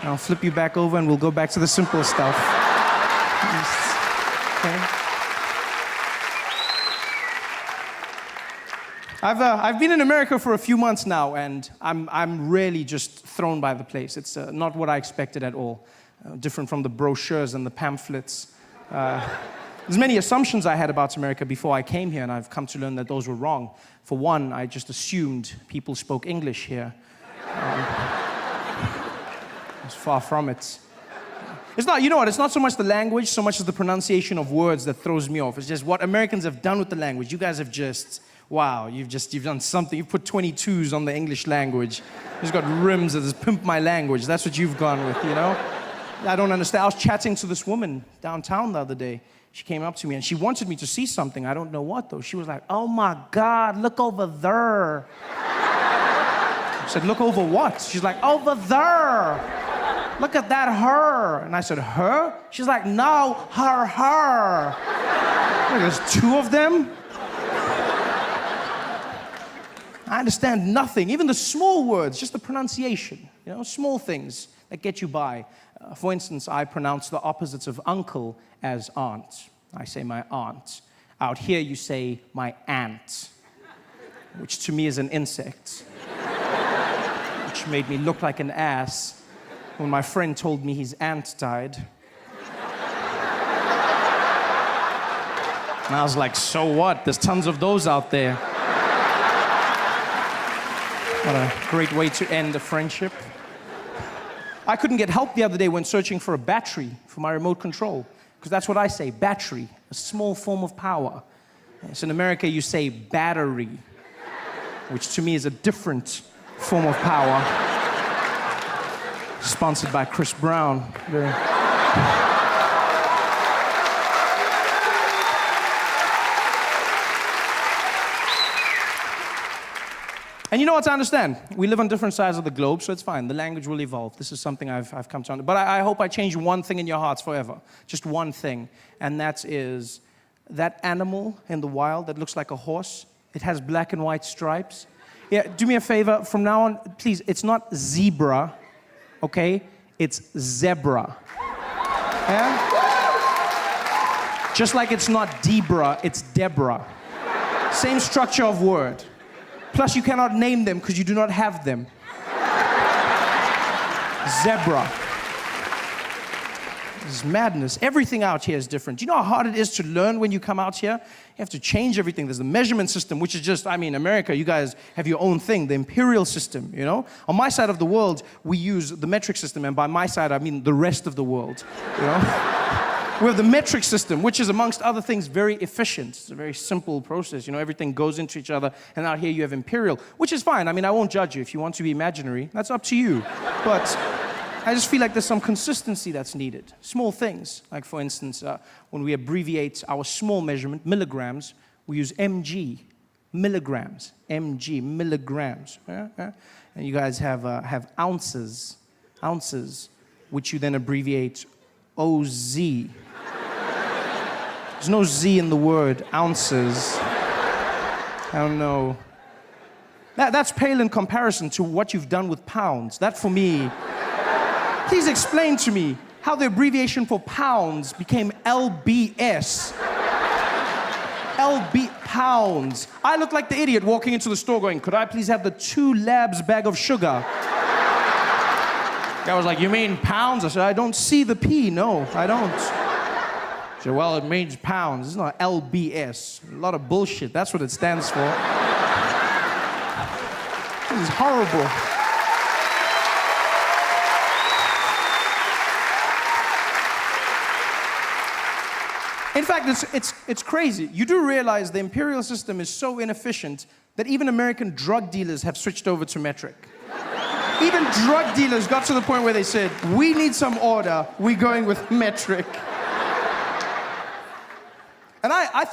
I'll flip you back over and we'll go back to the simple stuff. Okay. I've been in America for a few months now, and I'm really just thrown by the place. It's not what I expected at all. Different from the brochures and the pamphlets. There's many assumptions I had about America before I came here, and I've come to learn that those were wrong. For one, I just assumed people spoke English here. It's far from it. It's not, you know what, it's not so much the language, so much as the pronunciation of words that throws me off. It's just what Americans have done with the language. You guys have just, wow, you've done something. You've put 22s on the English language. You've got rims that just pimp my language. That's what you've gone with, you know? I don't understand. I was chatting to this woman downtown the other day. She came up to me and she wanted me to see something. I don't know what, though. She was like, oh my God, look over there. I said, look over what? She's like, over there. Look at that her. And I said, her? She's like, no, her. Like, there's two of them? I understand nothing, even the small words, just the pronunciation, you know, small things that get you by. For instance, I pronounce the opposites of uncle as aunt. I say my aunt. Out here, you say my aunt, which to me is an insect, which made me look like an ass when my friend told me his aunt died. And I was like, so what? There's tons of those out there. What a great way to end a friendship. I couldn't get help the other day when searching for a battery for my remote control, because that's what I say, battery, a small form of power. Yes, in America, you say battery, which to me is a different form of power. Sponsored by Chris Brown. And you know what, I understand. We live on different sides of the globe, so it's fine. The language will evolve. This is something I've come to understand. But I hope I change one thing in your hearts forever. Just one thing. And that is that animal in the wild that looks like a horse. It has black and white stripes. Yeah, do me a favor. From now on, please, it's not zebra, okay? It's zebra. Yeah? Just like it's not Debra, it's Deborah. Same structure of word. Plus, you cannot name them because you do not have them. Zebra. This is madness. Everything out here is different. Do you know how hard it is to learn when you come out here? You have to change everything. There's the measurement system, which is just, America, you guys have your own thing, the imperial system, you know? On my side of the world, we use the metric system, and by my side, I mean the rest of the world, you know? We have the metric system, which is, amongst other things, very efficient. It's a very simple process. You know, everything goes into each other. And out here you have imperial, which is fine. I won't judge you. If you want to be imaginary, that's up to you. But I just feel like there's some consistency that's needed. Small things. Like, for instance, when we abbreviate our small measurement, milligrams, we use mg, milligrams. Mg, milligrams. Yeah? And you guys have ounces, which you then abbreviate OZ. There's no Z in the word, ounces. I don't know. That's pale in comparison to what you've done with pounds. That, for me, please explain to me how the abbreviation for pounds became LBS. Pounds. I look like the idiot walking into the store going, could I please have the 2 labs bag of sugar? I was like, you mean pounds? I said, I don't see the P. No, I don't. She said, well, it means pounds. It's not LBS. A lot of bullshit. That's what it stands for. This is horrible. In fact, it's crazy. You do realize the imperial system is so inefficient that even American drug dealers have switched over to metric. Even drug dealers got to the point where they said, we need some order, we're going with metric. And I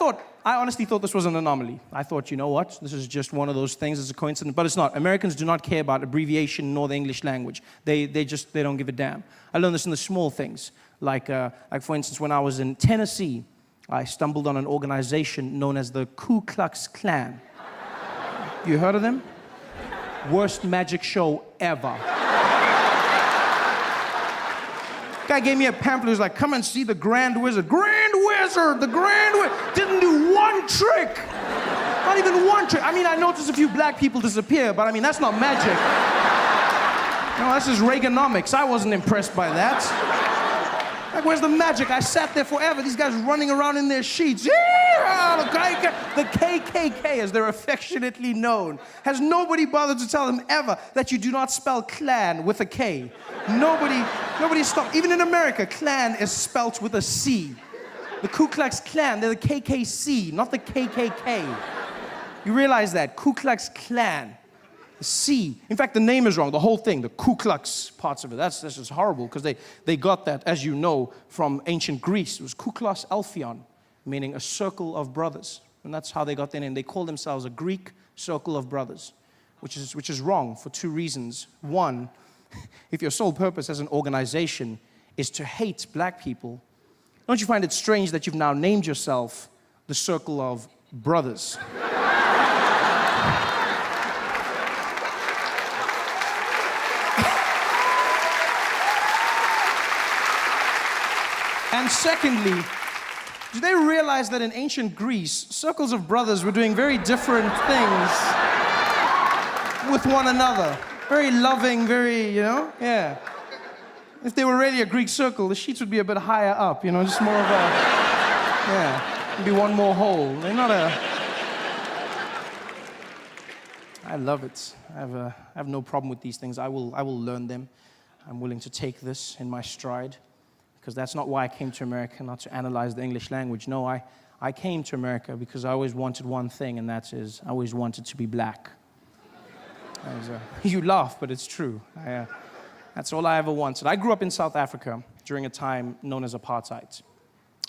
honestly thought this was an anomaly. I thought, you know what, this is just one of those things, it's a coincidence, but it's not. Americans do not care about abbreviation nor the English language. They don't give a damn. I learned this in the small things. Like for instance, when I was in Tennessee, I stumbled on an organization known as the Ku Klux Klan. You heard of them? Worst magic show ever. Guy gave me a pamphlet, he was like, come and see the Grand Wizard. Grand Wizard, the Grand Wizard. Didn't do one trick. Not even one trick. I noticed a few black people disappear, but that's not magic. No, that's just Reaganomics. I wasn't impressed by that. Like, where's the magic? I sat there forever. These guys running around in their sheets. Yeah, the KKK, as they're affectionately known. Has nobody bothered to tell them ever that you do not spell clan with a K? Nobody stopped. Even in America, clan is spelt with a C. The Ku Klux Klan, they're the KKC, not the KKK. You realize that? Ku Klux Klan. C. In fact, the name is wrong, the whole thing, the Ku Klux parts of it. That's just horrible, because they got that, as you know, from ancient Greece. It was Kuklos Alphion, meaning a circle of brothers. And that's how they got their name. They call themselves a Greek circle of brothers, which is wrong for 2 reasons. One, if your sole purpose as an organization is to hate black people, don't you find it strange that you've now named yourself the Circle of Brothers? And secondly, do they realize that in ancient Greece, circles of brothers were doing very different things with one another? Very loving, very, yeah. If they were really a Greek circle, the sheets would be a bit higher up, just more of a, yeah, maybe one more hole. They're not I love it. I have no problem with these things. I will learn them. I'm willing to take this in my stride, because that's not why I came to America, not to analyze the English language. No, I came to America because I always wanted one thing, and that is I always wanted to be black. You laugh, but it's true. That's all I ever wanted. I grew up in South Africa during a time known as apartheid.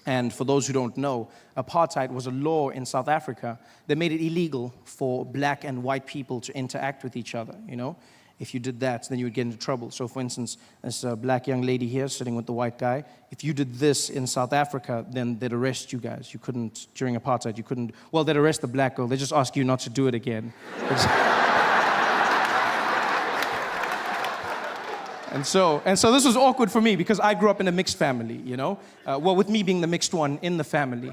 And for those who don't know, apartheid was a law in South Africa that made it illegal for black and white people to interact with each other, you know? If you did that, then you would get into trouble. So for instance, this black young lady here sitting with the white guy, if you did this in South Africa, then they'd arrest you guys. You couldn't, during apartheid, you couldn't, well, they'd arrest the black girl. They just ask you not to do it again. And so this was awkward for me because I grew up in a mixed family, you know? Well, with me being the mixed one in the family.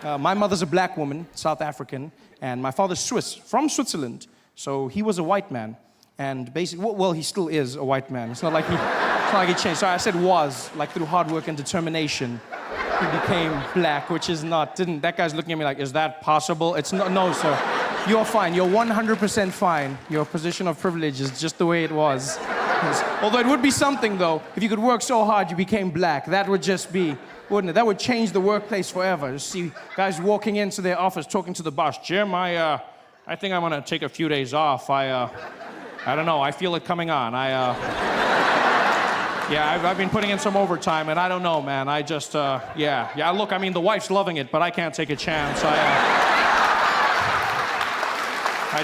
My mother's a black woman, South African, and my father's Swiss, from Switzerland. So he was a white man. And basically, well, he still is a white man. It's not like he changed. Sorry, I said was, like through hard work and determination, he became black, which is not, that guy's looking at me like, is that possible? It's not, no, sir. You're fine. You're 100% fine. Your position of privilege is just the way it was. Although it would be something, though, if you could work so hard you became black. That would just be, wouldn't it? That would change the workplace forever. To see guys walking into their office talking to the boss. Jim, I think I'm gonna take a few days off. I don't know. I feel it coming on. Yeah, I've been putting in some overtime, and I don't know, man. I just, yeah. Look, I mean, the wife's loving it, but I can't take a chance. I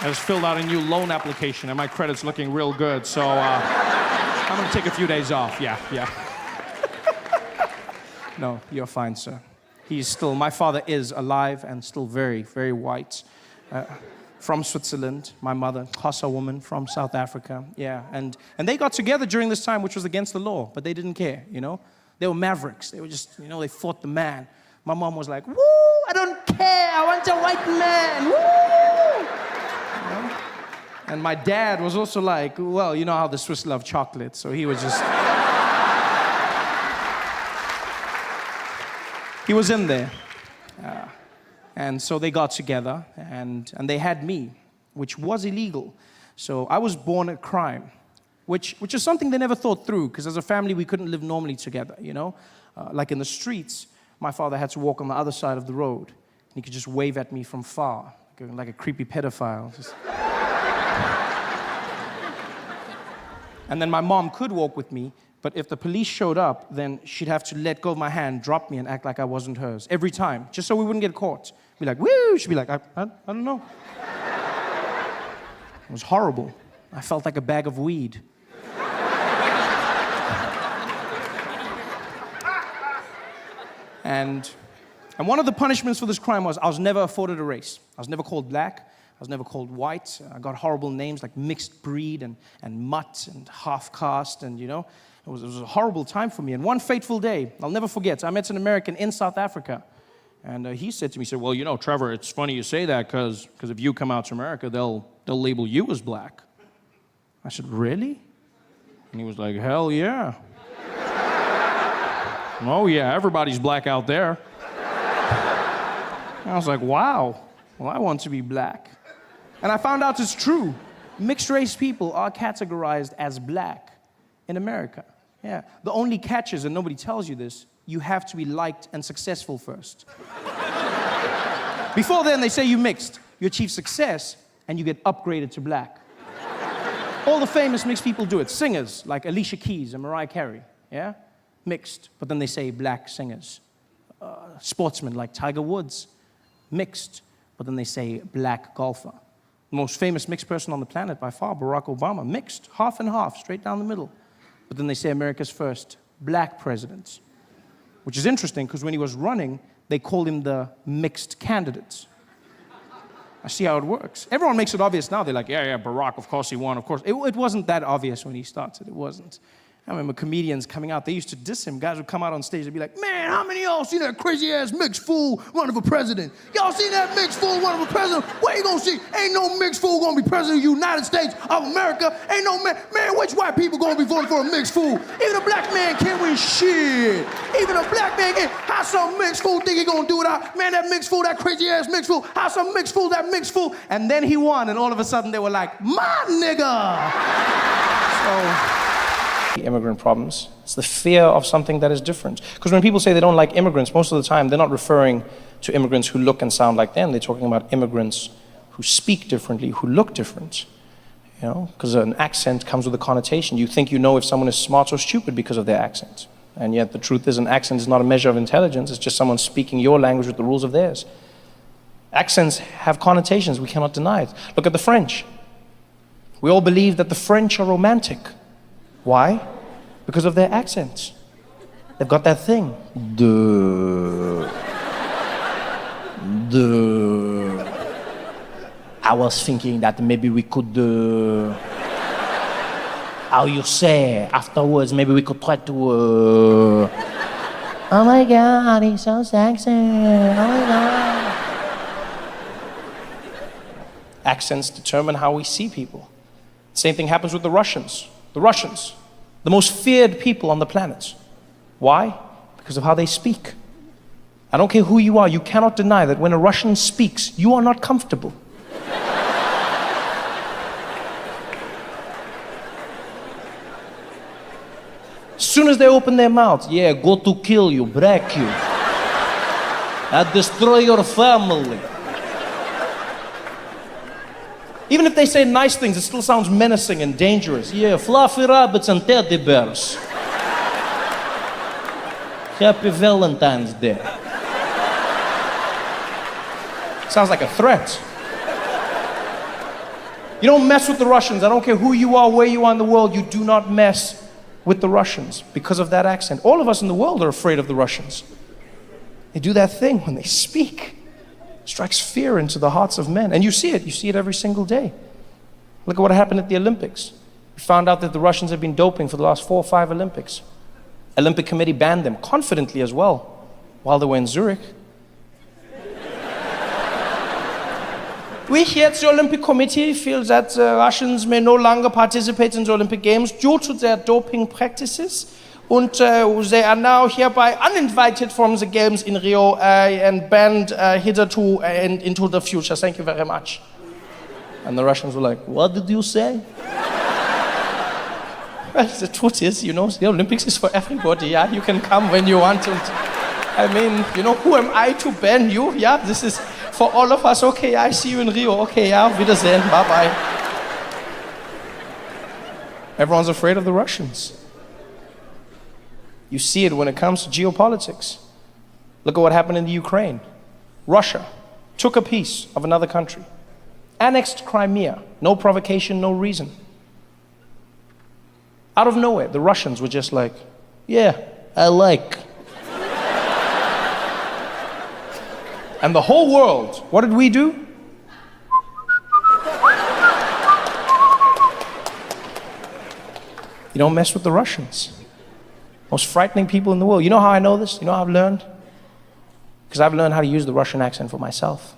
just filled out a new loan application, and my credit's looking real good, so I'm gonna take a few days off, yeah. No, you're fine, sir. My father is alive and still very, very white. From Switzerland, my mother, Xhosa woman from South Africa, yeah. And they got together during this time, which was against the law, but they didn't care, you know? They were mavericks. They were just, you know, they fought the man. My mom was like, woo, I don't care, I want a white man, woo! And my dad was also like, well, you know how the Swiss love chocolate, so he was just... he was in there. And so they got together, and they had me, which was illegal. So I was born a crime, which is something they never thought through, because as a family, we couldn't live normally together, you know? Like in the streets, my father had to walk on the other side of the road, and he could just wave at me from far, like a creepy pedophile. Just... And then my mom could walk with me, but if the police showed up, then she'd have to let go of my hand, drop me, and act like I wasn't hers. Every time, just so we wouldn't get caught. Be like, woo! She'd be like, I don't know. It was horrible. I felt like a bag of weed. And one of the punishments for this crime was I was never afforded a race. I was never called black. I was never called white. I got horrible names like mixed breed and mutt and half caste, and you know, it was a horrible time for me. And one fateful day, I'll never forget, I met an American in South Africa, and he said to me, he said, well, you know, Trevor, it's funny you say that because if you come out to America, they'll label you as black. I said, really? And he was like, hell yeah. Oh yeah, everybody's black out there. And I was like, wow, well, I want to be black. And I found out it's true. Mixed race people are categorized as black in America. Yeah. The only catch is, and nobody tells you this, you have to be liked and successful first. Before then, they say you mixed. You achieve success, and you get upgraded to black. All the famous mixed people do it. Singers, like Alicia Keys and Mariah Carey, yeah? Mixed, but then they say black singers. Sportsmen, like Tiger Woods, mixed, but then they say black golfer. The most famous mixed person on the planet by far, Barack Obama, mixed, half and half, straight down the middle. But then they say America's first black president, which is interesting because when he was running, they called him the mixed candidate. I see how it works. Everyone makes it obvious now. They're like, yeah, Barack, of course he won, of course. It wasn't that obvious when he started, it wasn't. I remember comedians coming out, they used to diss him. Guys would come out on stage and be like, man, how many of y'all seen that crazy ass mixed fool running for president? Y'all seen that mixed fool running for president? What you gonna see? Ain't no mixed fool gonna be president of the United States of America. Ain't no man, which white people gonna be voting for a mixed fool? Even a black man can't win shit. Even a black man can't. How some mixed fool think he gonna do it out? Man, that mixed fool, that crazy ass mixed fool. How some mixed fool, that mixed fool. And then he won, and all of a sudden they were like, my nigga. So, immigrant problems. It's the fear of something that is different. Because when people say they don't like immigrants, most of the time they're not referring to immigrants who look and sound like them. They're talking about immigrants who speak differently, who look different. You know, because an accent comes with a connotation. You think you know if someone is smart or stupid because of their accent. And yet the truth is an accent is not a measure of intelligence. It's just someone speaking your language with the rules of theirs. Accents have connotations. We cannot deny it. Look at the French. We all believe that the French are romantic. Why? Because of their accents. They've got that thing. I was thinking that maybe we could, how you say, afterwards, maybe we could try to, oh my God, he's so sexy, oh my God. Accents determine how we see people. Same thing happens with the Russians. The Russians, the most feared people on the planet. Why? Because of how they speak. I don't care who you are, you cannot deny that when a Russian speaks, you are not comfortable. As soon as they open their mouths, yeah, go to kill you, break you. I destroy your family. Even if they say nice things, it still sounds menacing and dangerous. Yeah, fluffy rabbits and teddy bears. Happy Valentine's Day. Sounds like a threat. You don't mess with the Russians. I don't care who you are, where you are in the world, you do not mess with the Russians because of that accent. All of us in the world are afraid of the Russians. They do that thing when they speak. Strikes fear into the hearts of men. And you see it every single day. Look at what happened at the Olympics. We found out that the Russians have been doping for the last 4 or 5 Olympics. Olympic Committee banned them, confidently as well, while they were in Zurich. We here at the Olympic Committee feel that Russians may no longer participate in the Olympic Games due to their doping practices. And they are now hereby uninvited from the games in Rio and banned hitherto and into the future. Thank you very much. And the Russians were like, what did you say? Well, the truth is, you know, the Olympics is for everybody, yeah? You can come when you want to. I mean, you know, who am I to ban you? Yeah, this is for all of us. Okay, I see you in Rio. Okay, yeah, Wiedersehen, bye-bye. Everyone's afraid of the Russians. You see it when it comes to geopolitics. Look at what happened in the Ukraine. Russia took a piece of another country, annexed Crimea, no provocation, no reason. Out of nowhere, the Russians were just like, yeah, I like. And the whole world, what did we do? You don't mess with the Russians. Most frightening people in the world. You know how I know this? You know how I've learned? Because I've learned how to use the Russian accent for myself.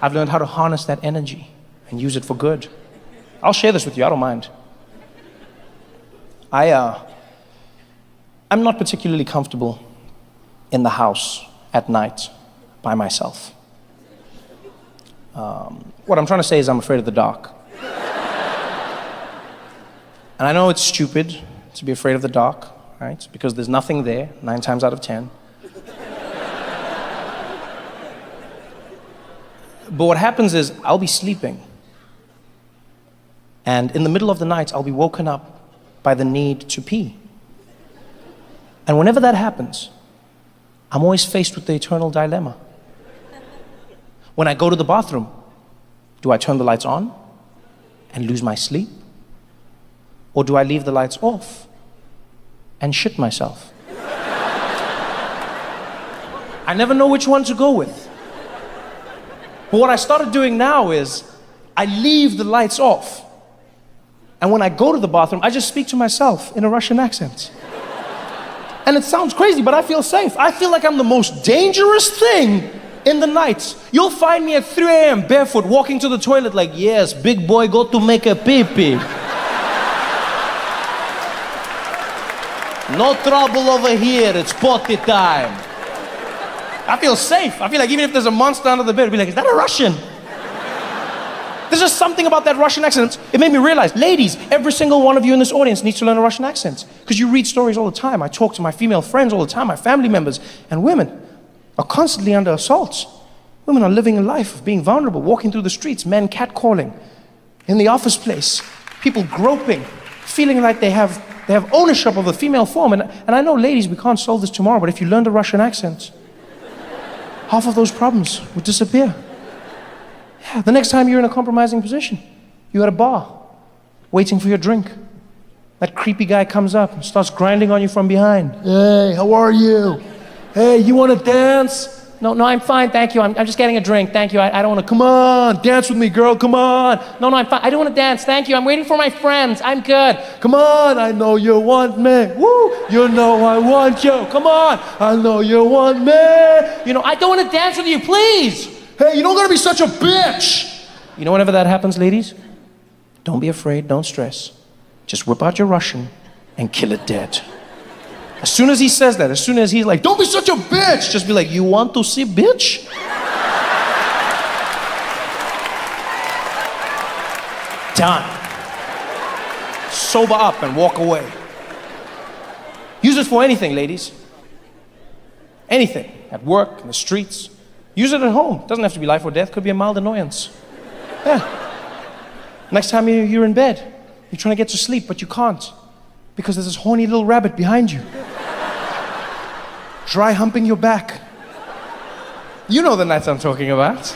I've learned how to harness that energy and use it for good. I'll share this with you, I don't mind. I'm not particularly comfortable in the house at night by myself. What I'm trying to say is I'm afraid of the dark. And I know it's stupid to be afraid of the dark, right? Because there's nothing there, 9 times out of 10. But what happens is I'll be sleeping, and in the middle of the night I'll be woken up by the need to pee. And whenever that happens, I'm always faced with the eternal dilemma. When I go to the bathroom, do I turn the lights on and lose my sleep? Or do I leave the lights off and shit myself? I never know which one to go with. But what I started doing now is I leave the lights off. And when I go to the bathroom, I just speak to myself in a Russian accent. And it sounds crazy, but I feel safe. I feel like I'm the most dangerous thing in the night. You'll find me at 3 a.m. barefoot walking to the toilet like, yes, big boy, go to make a pee-pee. No trouble over here, it's potty time. I feel safe. I feel like even if there's a monster under the bed, I'll be like, is that a Russian? There's just something about that Russian accent. It made me realize, ladies, every single one of you in this audience needs to learn a Russian accent. Because you read stories all the time. I talk to my female friends all the time, my family members. And women are constantly under assault. Women are living a life of being vulnerable, walking through the streets, men catcalling, in the office place, people groping, feeling like they have ownership of the female form. And I know, ladies, we can't solve this tomorrow, but if you learn the Russian accent, half of those problems would disappear. Yeah, the next time you're in a compromising position, you're at a bar, waiting for your drink. That creepy guy comes up and starts grinding on you from behind. Hey, how are you? Hey, you want to dance? No, I'm fine, thank you. I'm just getting a drink, thank you. I don't want to. Come on, dance with me, girl, come on. No, I'm fine. I don't want to dance, thank you. I'm waiting for my friends. I'm good. Come on, I know you want me. Woo, you know I want you. Come on, I know you want me. You know, I don't want to dance with you, please. Hey, you don't gotta be such a bitch. You know, whenever that happens, ladies, don't be afraid, don't stress. Just whip out your Russian and kill it dead. As soon as he says that, as soon as he's like, don't be such a bitch, just be like, you want to see bitch? Done. Sober up and walk away. Use it for anything, ladies. Anything. At work, in the streets. Use it at home. Doesn't have to be life or death. Could be a mild annoyance. Yeah. Next time you're in bed, you're trying to get to sleep, but you can't. Because there's this horny little rabbit behind you. Dry humping your back. You know the nights I'm talking about.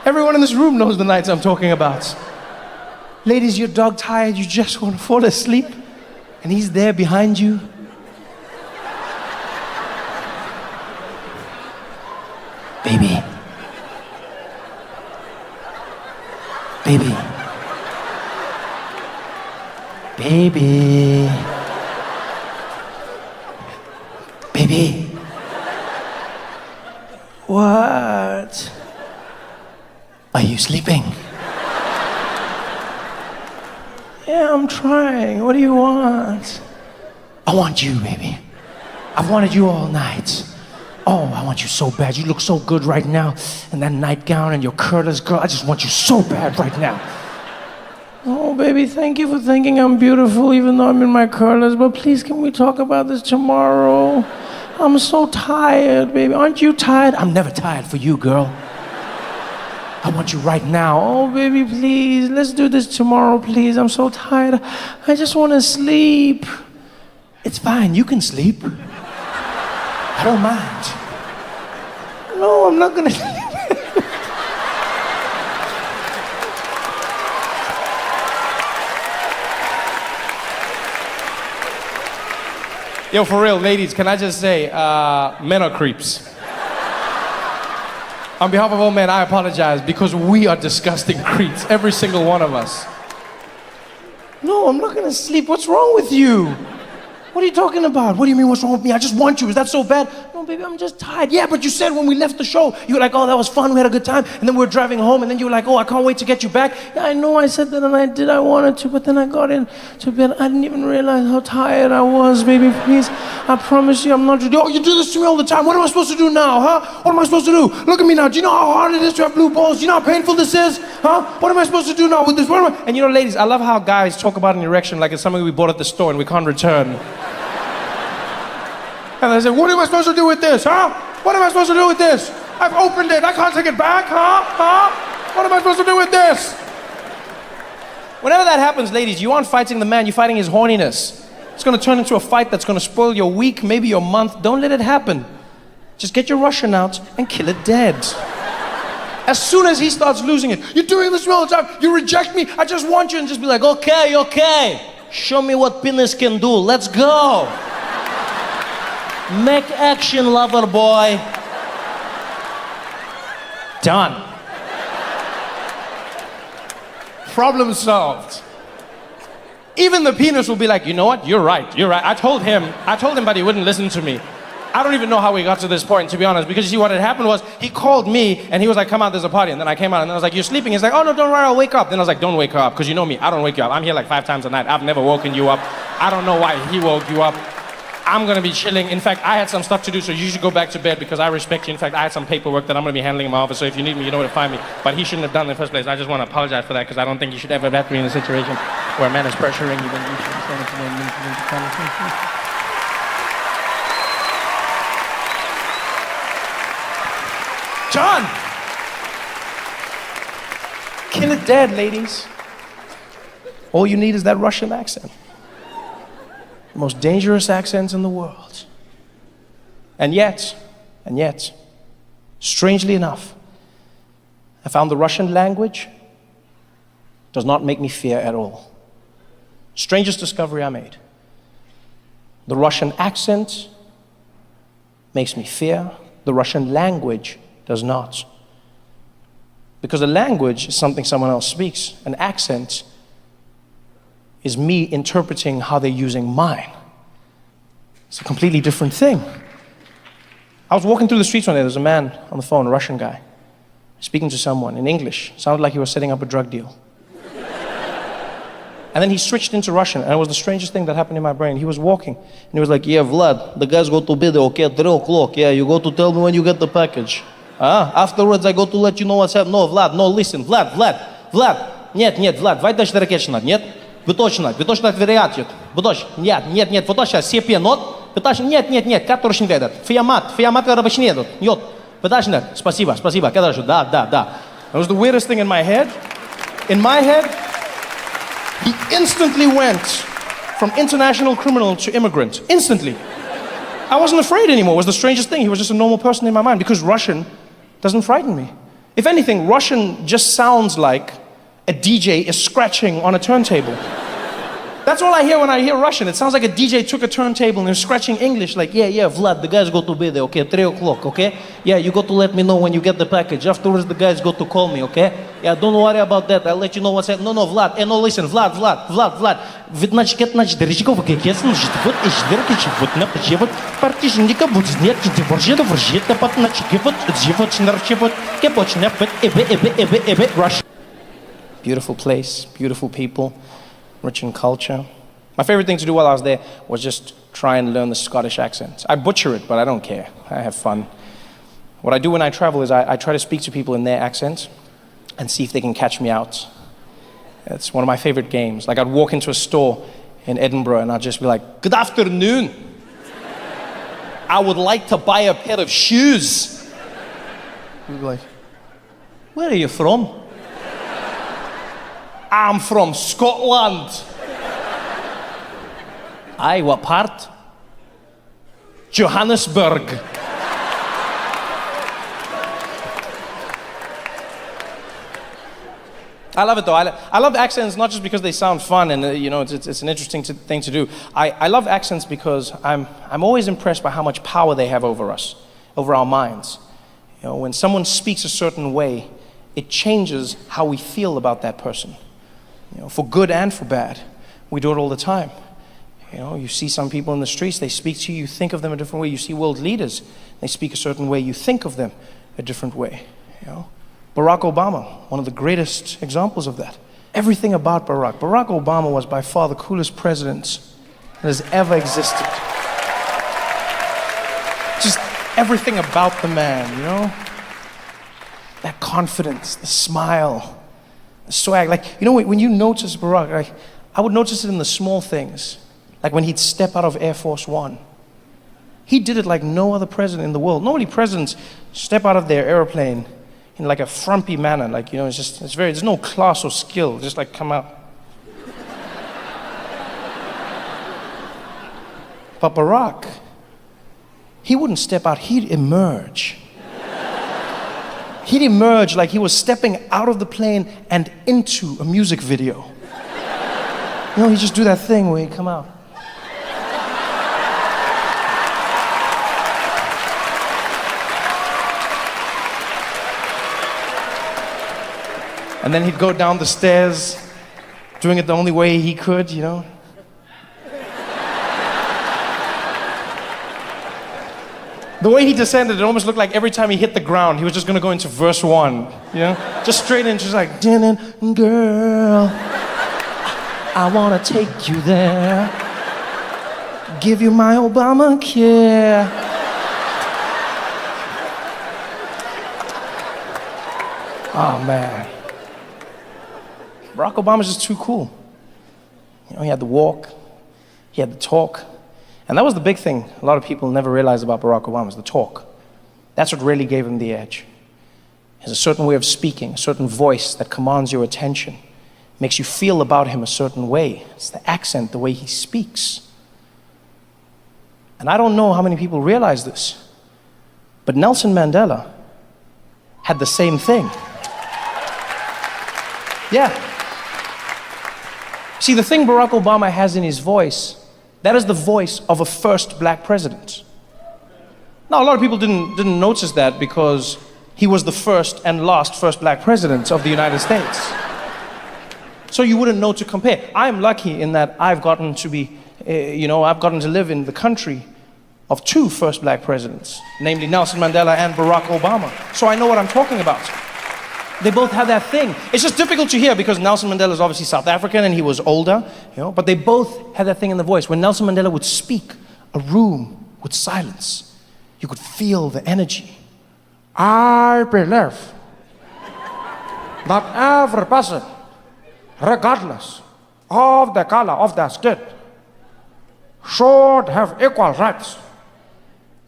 Everyone in this room knows the nights I'm talking about. Ladies, you're dog tired, you just want to fall asleep, and he's there behind you. Baby. Baby. Baby. Baby. What? Are you sleeping? Yeah, I'm trying. What do you want? I want you, baby. I've wanted you all night. Oh, I want you so bad. You look so good right now in that nightgown and your curlers, girl. I just want you so bad right now. Oh, baby, thank you for thinking I'm beautiful even though I'm in my curlers. But please, can we talk about this tomorrow? I'm so tired, baby. Aren't you tired? I'm never tired for you, girl. I want you right now. Oh, baby, please. Let's do this tomorrow, please. I'm so tired. I just want to sleep. It's fine. You can sleep. I don't mind. No, I'm not gonna. Yo, for real, ladies, can I just say, men are creeps. On behalf of all men, I apologize because we are disgusting creeps, every single one of us. No, I'm not gonna sleep. What's wrong with you? What are you talking about? What do you mean, what's wrong with me? I just want you. Is that so bad? No, baby, I'm just tired. Yeah, but you said when we left the show, you were like, oh, that was fun, we had a good time. And then we were driving home, and then you were like, oh, I can't wait to get you back. Yeah, I know I said that, and I did. I wanted to, but then I got into bed. I didn't even realize how tired I was, baby. Please, I promise you I'm not... Oh, you do this to me all the time. What am I supposed to do now, huh? What am I supposed to do? Look at me now. Do you know how hard it is to have blue balls? Do you know how painful this is? Huh? What am I supposed to do now with this? What am I... And you know, ladies, I love how guys talk about an erection like it's something we bought at the store and we can't return. And I said, what am I supposed to do with this, huh? What am I supposed to do with this? I've opened it, I can't take it back, huh? What am I supposed to do with this? Whenever that happens, ladies, you aren't fighting the man, you're fighting his horniness. It's gonna turn into a fight that's gonna spoil your week, maybe your month. Don't let it happen. Just get your Russian out and kill it dead. As soon as he starts losing it, you're doing this all the time, you reject me, I just want you, and just be like, okay. Show me what penis can do, let's go. Make action, lover boy. Done. Problem solved. Even the penis will be like, you know what? You're right. I told him, but he wouldn't listen to me. I don't even know how we got to this point, to be honest, because you see what had happened was he called me and he was like, come out, there's a party. And then I came out and I was like, you're sleeping? He's like, oh no, don't worry, I'll wake up. Then I was like, don't wake her up, because you know me, I don't wake you up. I'm here like 5 times a night. I've never woken you up. I don't know why he woke you up. I'm gonna be chilling. In fact, I had some stuff to do, so you should go back to bed because I respect you. In fact, I had some paperwork that I'm gonna be handling in my office, so if you need me, you know where to find me. But he shouldn't have done it in the first place. I just want to apologize for that because I don't think you should ever have to be in a situation where a man is pressuring you. Then you should John! Kill it dead, ladies. All you need is that Russian accent. The most dangerous accents in the world. And yet, strangely enough, I found the Russian language does not make me fear at all. Strangest discovery I made. The Russian accent makes me fear. The Russian language does not. Because a language is something someone else speaks. An accent is me interpreting how they're using mine. It's a completely different thing. I was walking through the streets one day, there was a man on the phone, a Russian guy, speaking to someone in English. Sounded like he was setting up a drug deal. And then he switched into Russian, and it was the strangest thing that happened in my brain. He was walking, and he was like, yeah, Vlad, the guys go to bed, okay, at 3 o'clock. Yeah, you go to tell me when you get the package. Afterwards, I go to let you know what's happening. No, Vlad, no, listen, Vlad. Нет, Vlad, vai dash the нет? Вы точно вероятно. Нет, вот сейчас все пьянот. Нет, который не ведет. Фиамат, рабочий едут. Нет, подожди, спасибо, да. It was the weirdest thing in my head. In my head, he instantly went from international criminal to immigrant. Instantly. I wasn't afraid anymore. It was the strangest thing. He was just a normal person in my mind because Russian doesn't frighten me. If anything, Russian just sounds like a DJ is scratching on a turntable. That's all I hear when I hear Russian. It sounds like a DJ took a turntable and is scratching English like, yeah, Vlad, the guys go to bed, okay, at 3 o'clock, okay? Yeah, you got to let me know when you get the package. Afterwards, the guys got to call me, okay? Yeah, don't worry about that. I'll let you know what's happening. No, Vlad. No, listen, Vlad. Значит, дырочка, вот изверки, вот напече, вот партизанника, вот нет, вржета, потначки, вот живот, нарче, вот кепочня, вот эбе, Russia. Beautiful place, beautiful people, rich in culture. My favorite thing to do while I was there was just try and learn the Scottish accent. I butcher it, but I don't care. I have fun. What I do when I travel is I try to speak to people in their accent and see if they can catch me out. It's one of my favorite games. Like I'd walk into a store in Edinburgh and I'd just be like, good afternoon. I would like to buy a pair of shoes. We'd be like, where are you from? I'm from Scotland. Aye, what part? Johannesburg. I love it though. I love accents not just because they sound fun and it's an interesting thing to do. I love accents because I'm always impressed by how much power they have over us, over our minds. You know, when someone speaks a certain way, it changes how we feel about that person. You know, for good and for bad. We do it all the time. You know, you see some people in the streets, they speak to you, you think of them a different way. You see world leaders, they speak a certain way, you think of them a different way. You know, Barack Obama, one of the greatest examples of that. Everything about Barack Obama was by far the coolest president that has ever existed. Just everything about the man, you know? That confidence, the smile, the swag. Like, you know, when you notice Barack, like, I would notice it in the small things. Like when he'd step out of Air Force One. He did it like no other president in the world. Normally presidents step out of their airplane in like a frumpy manner. Like, you know, there's no class or skill, just like come out. But Barack, he wouldn't step out, he'd emerge. He'd emerge like he was stepping out of the plane and into a music video. You know, he'd just do that thing where he'd come out. And then he'd go down the stairs doing it the only way he could, you know. The way he descended, it almost looked like every time he hit the ground, he was just gonna go into verse 1, you know? Just straight in, just like, girl, I wanna take you there, give you my Obamacare. Oh, man. Barack Obama's just too cool. You know, he had the walk, he had the talk, and that was the big thing a lot of people never realized about Barack Obama, is the talk. That's what really gave him the edge. He has a certain way of speaking, a certain voice that commands your attention, makes you feel about him a certain way. It's the accent, the way he speaks. And I don't know how many people realize this, but Nelson Mandela had the same thing. Yeah. See, the thing Barack Obama has in his voice, that is the voice of a first black president. Now, a lot of people didn't notice that because he was the first and last first black president of the United States. So you wouldn't know to compare. I'm lucky in that I've gotten to be, I've gotten to live in the country of 2 first black presidents, namely Nelson Mandela and Barack Obama. So I know what I'm talking about. They both have that thing. It's just difficult to hear because Nelson Mandela is obviously South African and he was older, but they both had that thing in the voice. When Nelson Mandela would speak, a room would silence. You could feel the energy. I believe that every person, regardless of the color of their skin, should have equal rights,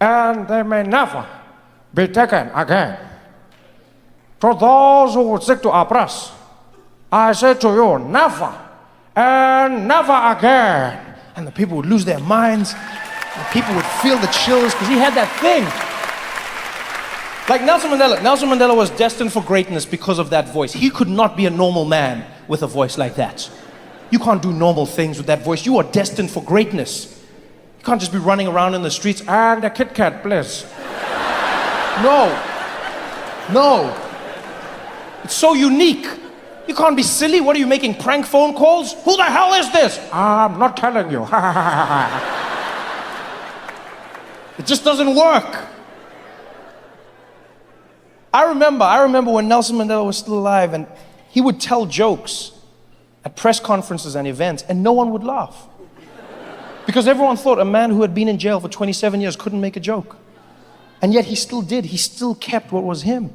and they may never be taken again. To those who would seek to oppress, I say to you, never and never again. And the people would lose their minds. And people would feel the chills because he had that thing. Like Nelson Mandela was destined for greatness because of that voice. He could not be a normal man with a voice like that. You can't do normal things with that voice. You are destined for greatness. You can't just be running around in the streets. And the Kit Kat, please. No. It's so unique. You can't be silly. What are you making, prank phone calls? Who the hell is this? I'm not telling you. It just doesn't work. I remember when Nelson Mandela was still alive and he would tell jokes at press conferences and events and no one would laugh. Because everyone thought a man who had been in jail for 27 years couldn't make a joke. And yet he still did. He still kept what was him.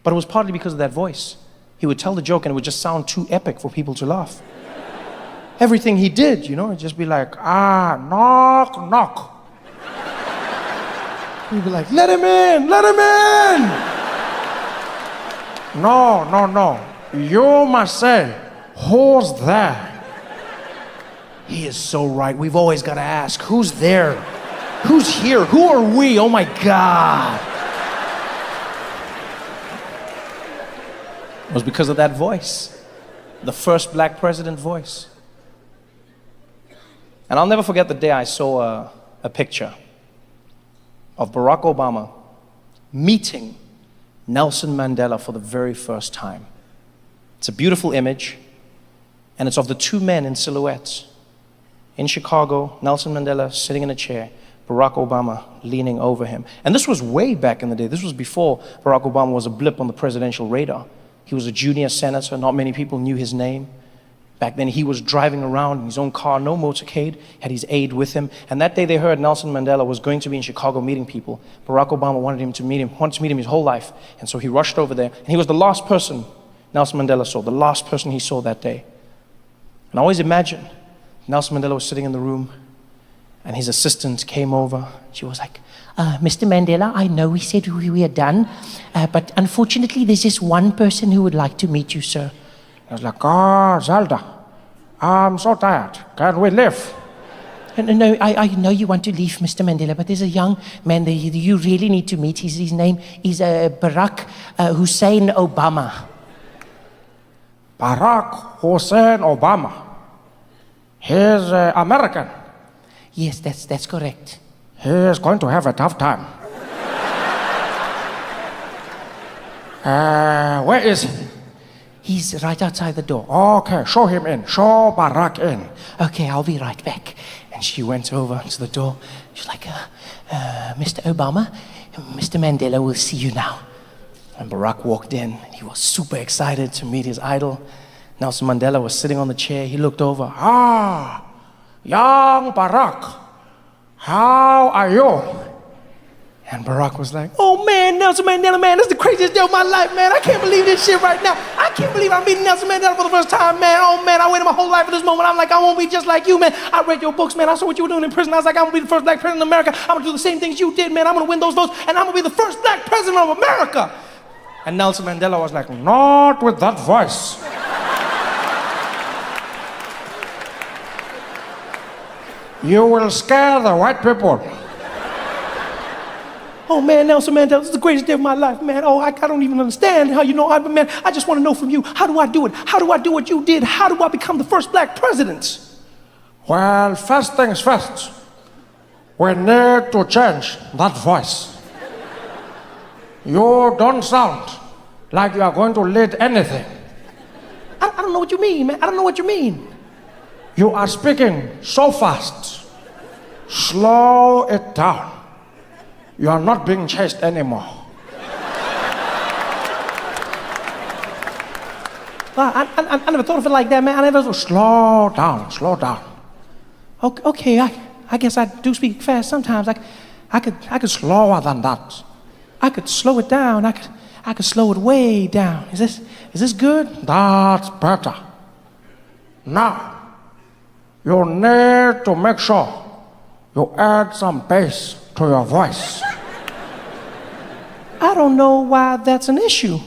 But it was partly because of that voice. He would tell the joke and it would just sound too epic for people to laugh. Everything he did, it'd just be like, knock, knock. He'd be like, let him in, let him in. No. You must say, who's there? He is so right. We've always got to ask, who's there? Who's here? Who are we? Oh my God. It was because of that voice. The first black president voice. And I'll never forget the day I saw a picture of Barack Obama meeting Nelson Mandela for the very first time. It's a beautiful image, and it's of the 2 men in silhouettes. In Chicago, Nelson Mandela sitting in a chair, Barack Obama leaning over him. And this was way back in the day. This was before Barack Obama was a blip on the presidential radar. He was a junior senator. Not many people knew his name. Back then, he was driving around in his own car, no motorcade, had his aide with him. And that day they heard Nelson Mandela was going to be in Chicago meeting people. Barack Obama wanted to meet him his whole life. And so he rushed over there. And he was the last person Nelson Mandela saw, the last person he saw that day. And I always imagine Nelson Mandela was sitting in the room and his assistant came over. She was like, Mr. Mandela, I know we said we are done, but unfortunately there's just one person who would like to meet you, sir. I was like, Zelda, I'm so tired. Can we leave? No, I know you want to leave, Mr. Mandela, but there's a young man that you really need to meet. His name is Barack Hussein Obama. Barack Hussein Obama. He's American. Yes, that's correct. He is going to have a tough time. Where is he? He's right outside the door. Okay, show him in. Show Barack in. Okay, I'll be right back. And she went over to the door. She's like, Mr. Obama, Mr. Mandela will see you now. And Barack walked in. He was super excited to meet his idol. Nelson Mandela was sitting on the chair. He looked over. Young Barack, how are you? And Barack was like, oh man, Nelson Mandela, man, this is the craziest day of my life, man. I can't believe this shit right now. I can't believe I'm meeting Nelson Mandela for the first time, man. Oh man, I waited my whole life for this moment. I'm like, I won't be just like you, man. I read your books, man. I saw what you were doing in prison. I was like, I'm gonna be the first black president of America. I'm gonna do the same things you did, man. I'm gonna win those votes, and I'm gonna be the first black president of America. And Nelson Mandela was like, Not with that voice. You will scare the white people. oh man, Nelson Mandela, this is the greatest day of my life, man. Oh, I don't even understand how you know, man, I just want to know from you, how do I do it? How do I do what you did? How do I become the first black president? Well, first things first, we need to change that voice. You don't sound like you are going to lead anything. I don't know what you mean, man. I don't know what you mean. You are speaking so fast. Slow it down. You are not being chased anymore. Well, I never thought of it like that, man. I never. Slow down, slow down. Okay, I guess I do speak fast sometimes. I could Slower than that. I could slow it down. I could slow it way down. Is this good? That's better. Now, you need to make sure you add some bass to your voice. I don't know why that's an issue.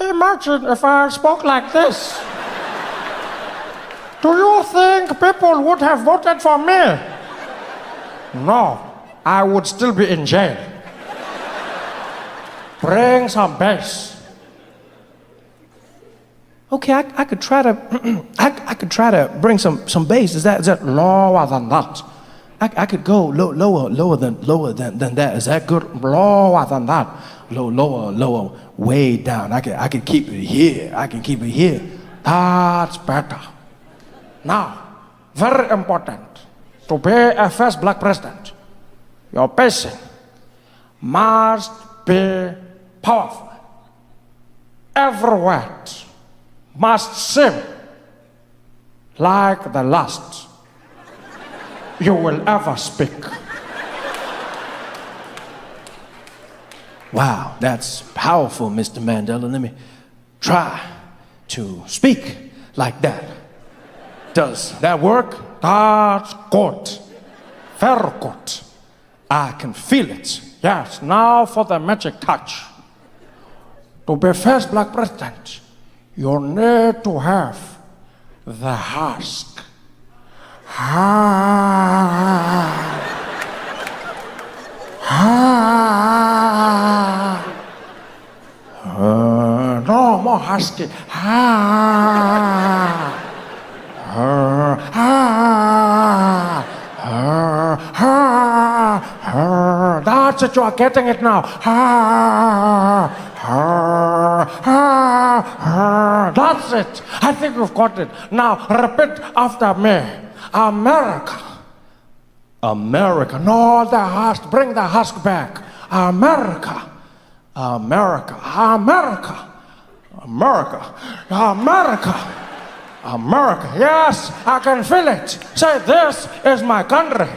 Imagine if I spoke like this. Do you think people would have voted for me? No, I would still be in jail. Bring some bass. Okay, I could try to I could try to bring some bass. Is that Lower than that. I could go lower than that. Is that good? Lower than that. Lower, way down. I could keep it here. I can keep it here. That's better. Now, very important. To be a first black president, your pacing must be powerful. Every word must seem like the last you will ever speak. Wow, that's powerful, Mr. Mandela. Let me try to speak like that. Does that work? That's good. Very good. I can feel it. Yes, now for the magic touch. To be first black president, you need to have the husk. No more husky. That's it, you are getting it now. That's it. I think you've got it. Now repeat after me. America. America. No, the husk. Bring the husk back. America. America. America. America. America. America. Yes, I can feel it. Say, this is my country.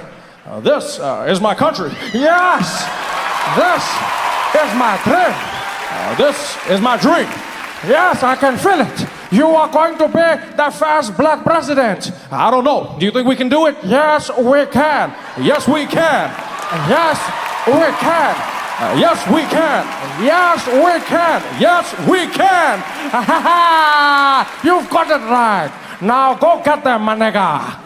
This is my country. Yes, this is my dream. This is my dream. Yes, I can feel it. You are going to be the first black president. I don't know. Do you think we can do it? Yes, we can. Yes, we can. Yes, we can. Yes, we can. Yes, we can. Yes, we can. You've got it right. Now go get them, my nigga.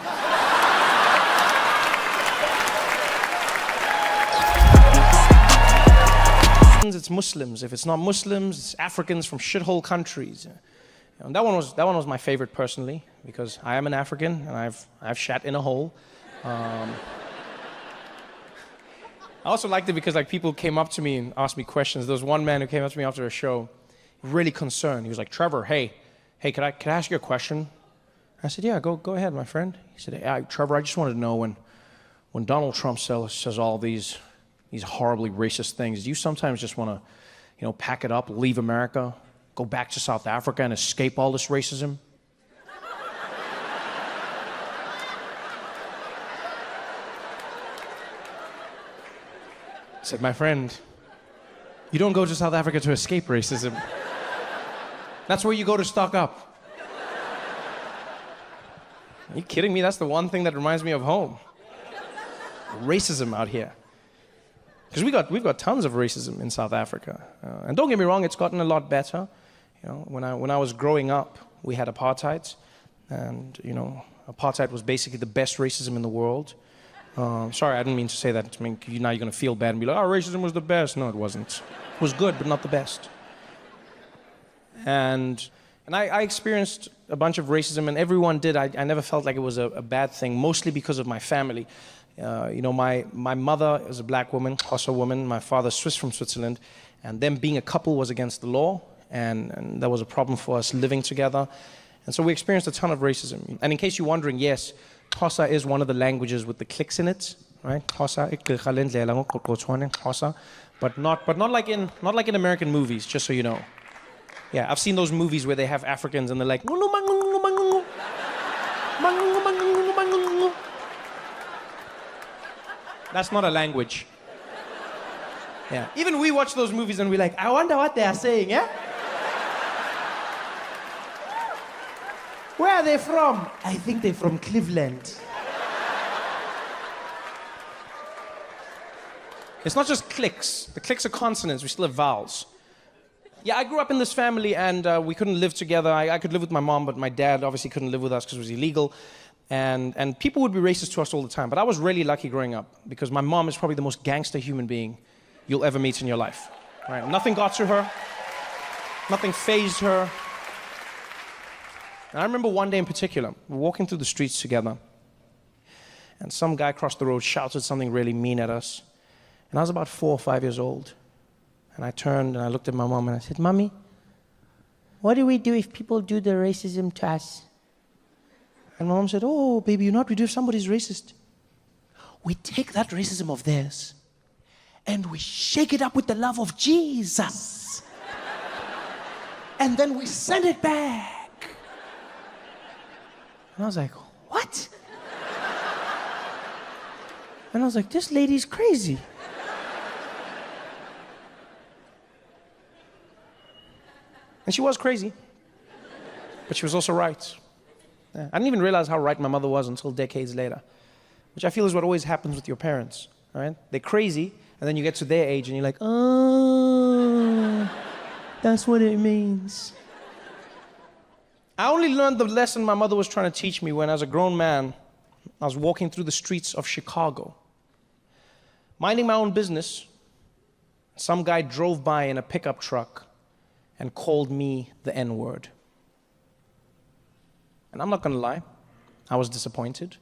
It's Muslims. If it's not Muslims, it's Africans from shithole countries. And that one was my favorite personally, because I am an African and I've shat in a hole. I also liked it because like people came up to me and asked me questions. There was one man who came up to me after a show. really concerned. He was like, Trevor, hey, can I ask you a question? I said, yeah, go ahead, my friend. He said, hey, Trevor, I just wanted to know when Donald Trump says all these horribly racist things, do you sometimes just want to, pack it up, leave America, go back to South Africa and escape all this racism? I said, my friend, you don't go to South Africa to escape racism. That's where you go to stock up. Are you kidding me? That's the one thing that reminds me of home. Racism out here. Because we've got tons of racism in South Africa. And don't get me wrong, it's gotten a lot better. When I was growing up, we had apartheid. And, apartheid was basically the best racism in the world. Sorry, I didn't mean to say that. Now you're going to feel bad and be like, oh, racism was the best. No, it wasn't. It was good, but not the best. And I experienced a bunch of racism, and everyone did. I never felt like it was a bad thing, mostly because of my family. My mother is a black woman, Xhosa woman. My father's Swiss from Switzerland. And them being a couple was against the law, and that was a problem for us living together. And so we experienced a ton of racism. And in case you're wondering, yes, Xhosa is one of the languages with the clicks in it, right? Xhosa, but not like in American movies, just so you know. Yeah, I've seen those movies where they have Africans and they're like, that's not a language. Yeah, even we watch those movies and we're like, I wonder what they are saying, yeah? Where are they from? I think they're from Cleveland. It's not just clicks. The clicks are consonants. We still have vowels. Yeah, I grew up in this family, and we couldn't live together. I could live with my mom, but my dad obviously couldn't live with us because it was illegal. And people would be racist to us all the time. But I was really lucky growing up because my mom is probably the most gangster human being you'll ever meet in your life. Right? Nothing got to her. Nothing fazed her. And I remember one day in particular, we were walking through the streets together, and some guy across the road shouted something really mean at us. And I was about 4 or 5 years old. And I turned and I looked at my mom and I said, Mommy, what do we do if people do the racism to us? And my mom said, oh, baby, you know what we do if somebody's racist? We take that racism of theirs and we shake it up with the love of Jesus. And then we send it back. And I was like, what? And I was like, this lady's crazy. And she was crazy, but she was also right. Yeah. I didn't even realize how right my mother was until decades later, which I feel is what always happens with your parents, right? They're crazy, and then you get to their age and you're like, oh, that's what it means. I only learned the lesson my mother was trying to teach me when, as a grown man, I was walking through the streets of Chicago. Minding my own business, some guy drove by in a pickup truck and called me the N-word. And I'm not gonna lie, I was disappointed.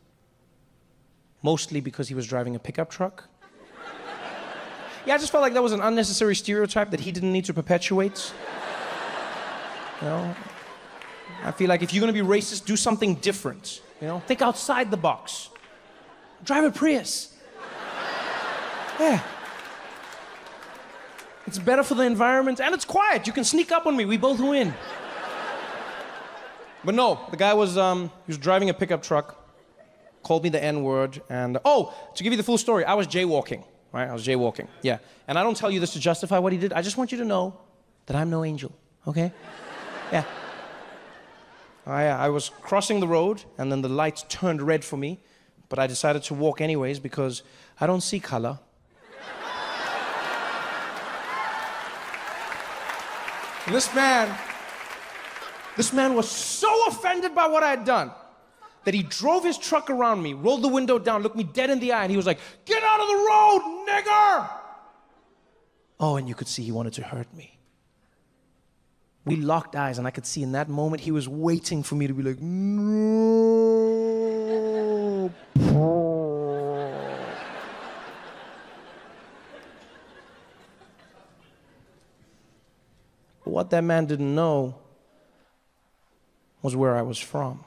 Mostly because he was driving a pickup truck. Yeah, I just felt like that was an unnecessary stereotype that he didn't need to perpetuate. I feel like if you're gonna be racist, do something different. Think outside the box. Drive a Prius. Yeah. It's better for the environment, and it's quiet. You can sneak up on me. We both win. But no, the guy was he was driving a pickup truck, called me the N-word, and to give you the full story, I was jaywalking, right? I was jaywalking, yeah. And I don't tell you this to justify what he did. I just want you to know that I'm no angel, okay? Yeah. I was crossing the road, and then the lights turned red for me, but I decided to walk anyways because I don't see color. This man was so offended by what I had done that he drove his truck around me, rolled the window down, looked me dead in the eye, and he was like, "Get out of the road, nigger!" Oh, and you could see he wanted to hurt me. We locked eyes, and I could see in that moment he was waiting for me to be like, no. what that man didn't know was where I was from.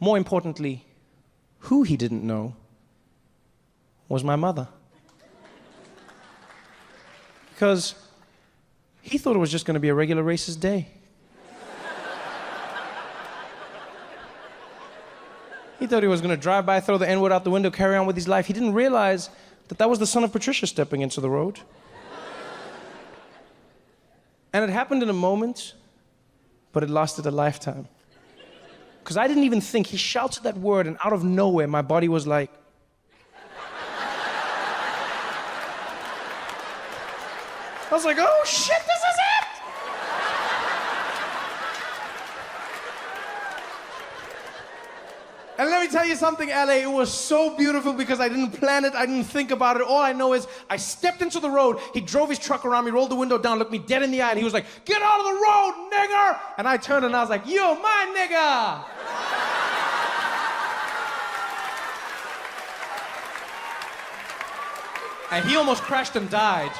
More importantly, who he didn't know was my mother. Because he thought it was just going to be a regular racist day. He thought he was going to drive by, throw the N-word out the window, carry on with his life. He didn't realize that that was the son of Patricia stepping into the road. And it happened in a moment, but it lasted a lifetime. Because I didn't even think. He shouted that word, and out of nowhere, my body was like... I was like, oh shit, this is it! And let me tell you something, LA, it was so beautiful because I didn't plan it, I didn't think about it. All I know is I stepped into the road, he drove his truck around me, rolled the window down, looked me dead in the eye, and he was like, get out of the road, nigger! And I turned and I was like, you my nigga! And he almost crashed and died.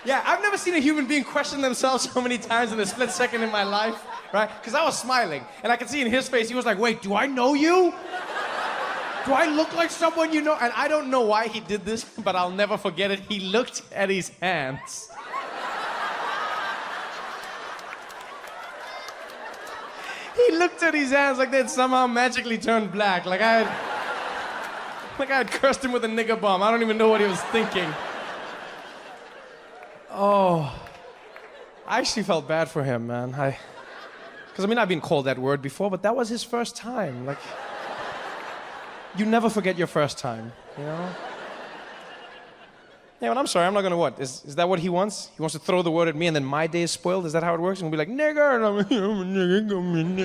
Yeah, I've never seen a human being question themselves so many times in a split second in my life, right? Because I was smiling, and I could see in his face, he was like, wait, do I know you? Do I look like someone you know? And I don't know why he did this, but I'll never forget it. He looked at his hands. He looked at his hands like they'd somehow magically turned black, like I had cursed him with a nigger bomb. I don't even know what he was thinking. Oh, I actually felt bad for him, man. Because I've been called that word before, but that was his first time. Like, you never forget your first time, you know? Yeah, but I'm sorry, I'm not gonna what? Is that what he wants? He wants to throw the word at me and then my day is spoiled? Is that how it works? And we'll be like, nigger! And I'm like, I'm a nigger, come in. I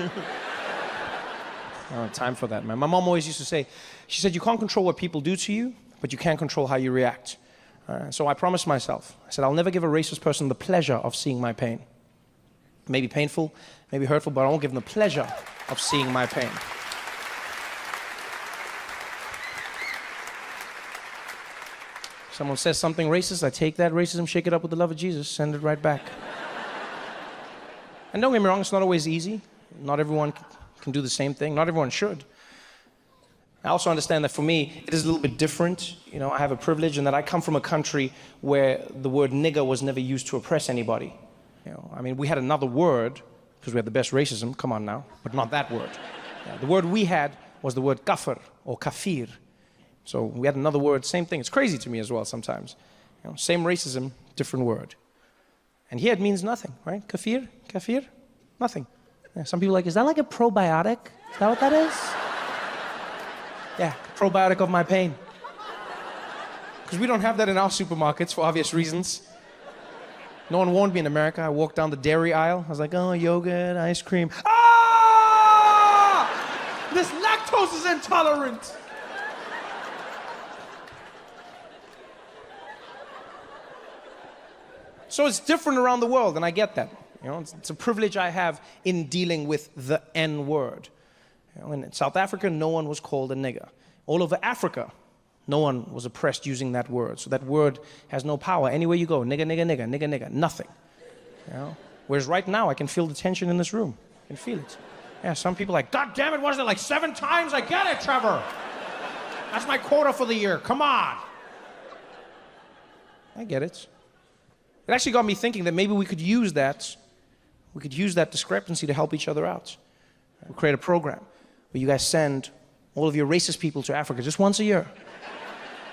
don't have time for that, man. My mom always used to say, she said, you can't control what people do to you, but you can control how you react. So I promised myself, I said, I'll never give a racist person the pleasure of seeing my pain. It may be painful, maybe hurtful, but I won't give them the pleasure of seeing my pain. Someone says something racist, I take that racism, shake it up with the love of Jesus, send it right back. And don't get me wrong, it's not always easy. Not everyone can do the same thing. Not everyone should. I also understand that for me, it is a little bit different. You know, I have a privilege in that I come from a country where the word nigger was never used to oppress anybody. You know, we had another word, because we had the best racism, come on now, but not that word. Yeah, the word we had was the word kafir or kafir. So we had another word, same thing. It's crazy to me as well sometimes. You know, same racism, different word. And here it means nothing, right? Kafir, nothing. Yeah, some people are like, is that like a probiotic? Is that what that is? Yeah, probiotic of my pain. Because we don't have that in our supermarkets for obvious reasons. No one warned me in America. I walked down the dairy aisle. I was like, oh, yogurt, ice cream. Ah! This lactose is intolerant. So it's different around the world, and I get that. You know, it's a privilege I have in dealing with the N-word. You know, in South Africa, no one was called a nigger. All over Africa, no one was oppressed using that word. So that word has no power. Anywhere you go, nigger, nigger, nigger, nigger, nigger, nothing. You know? Whereas right now, I can feel the tension in this room. I can feel it. Yeah, some people are like, God damn it, wasn't it like 7 times? I get it, Trevor. That's my quota for the year. Come on. I get it. It actually got me thinking that maybe we could use that discrepancy to help each other out. We'll create a program where you guys send all of your racist people to Africa just once a year.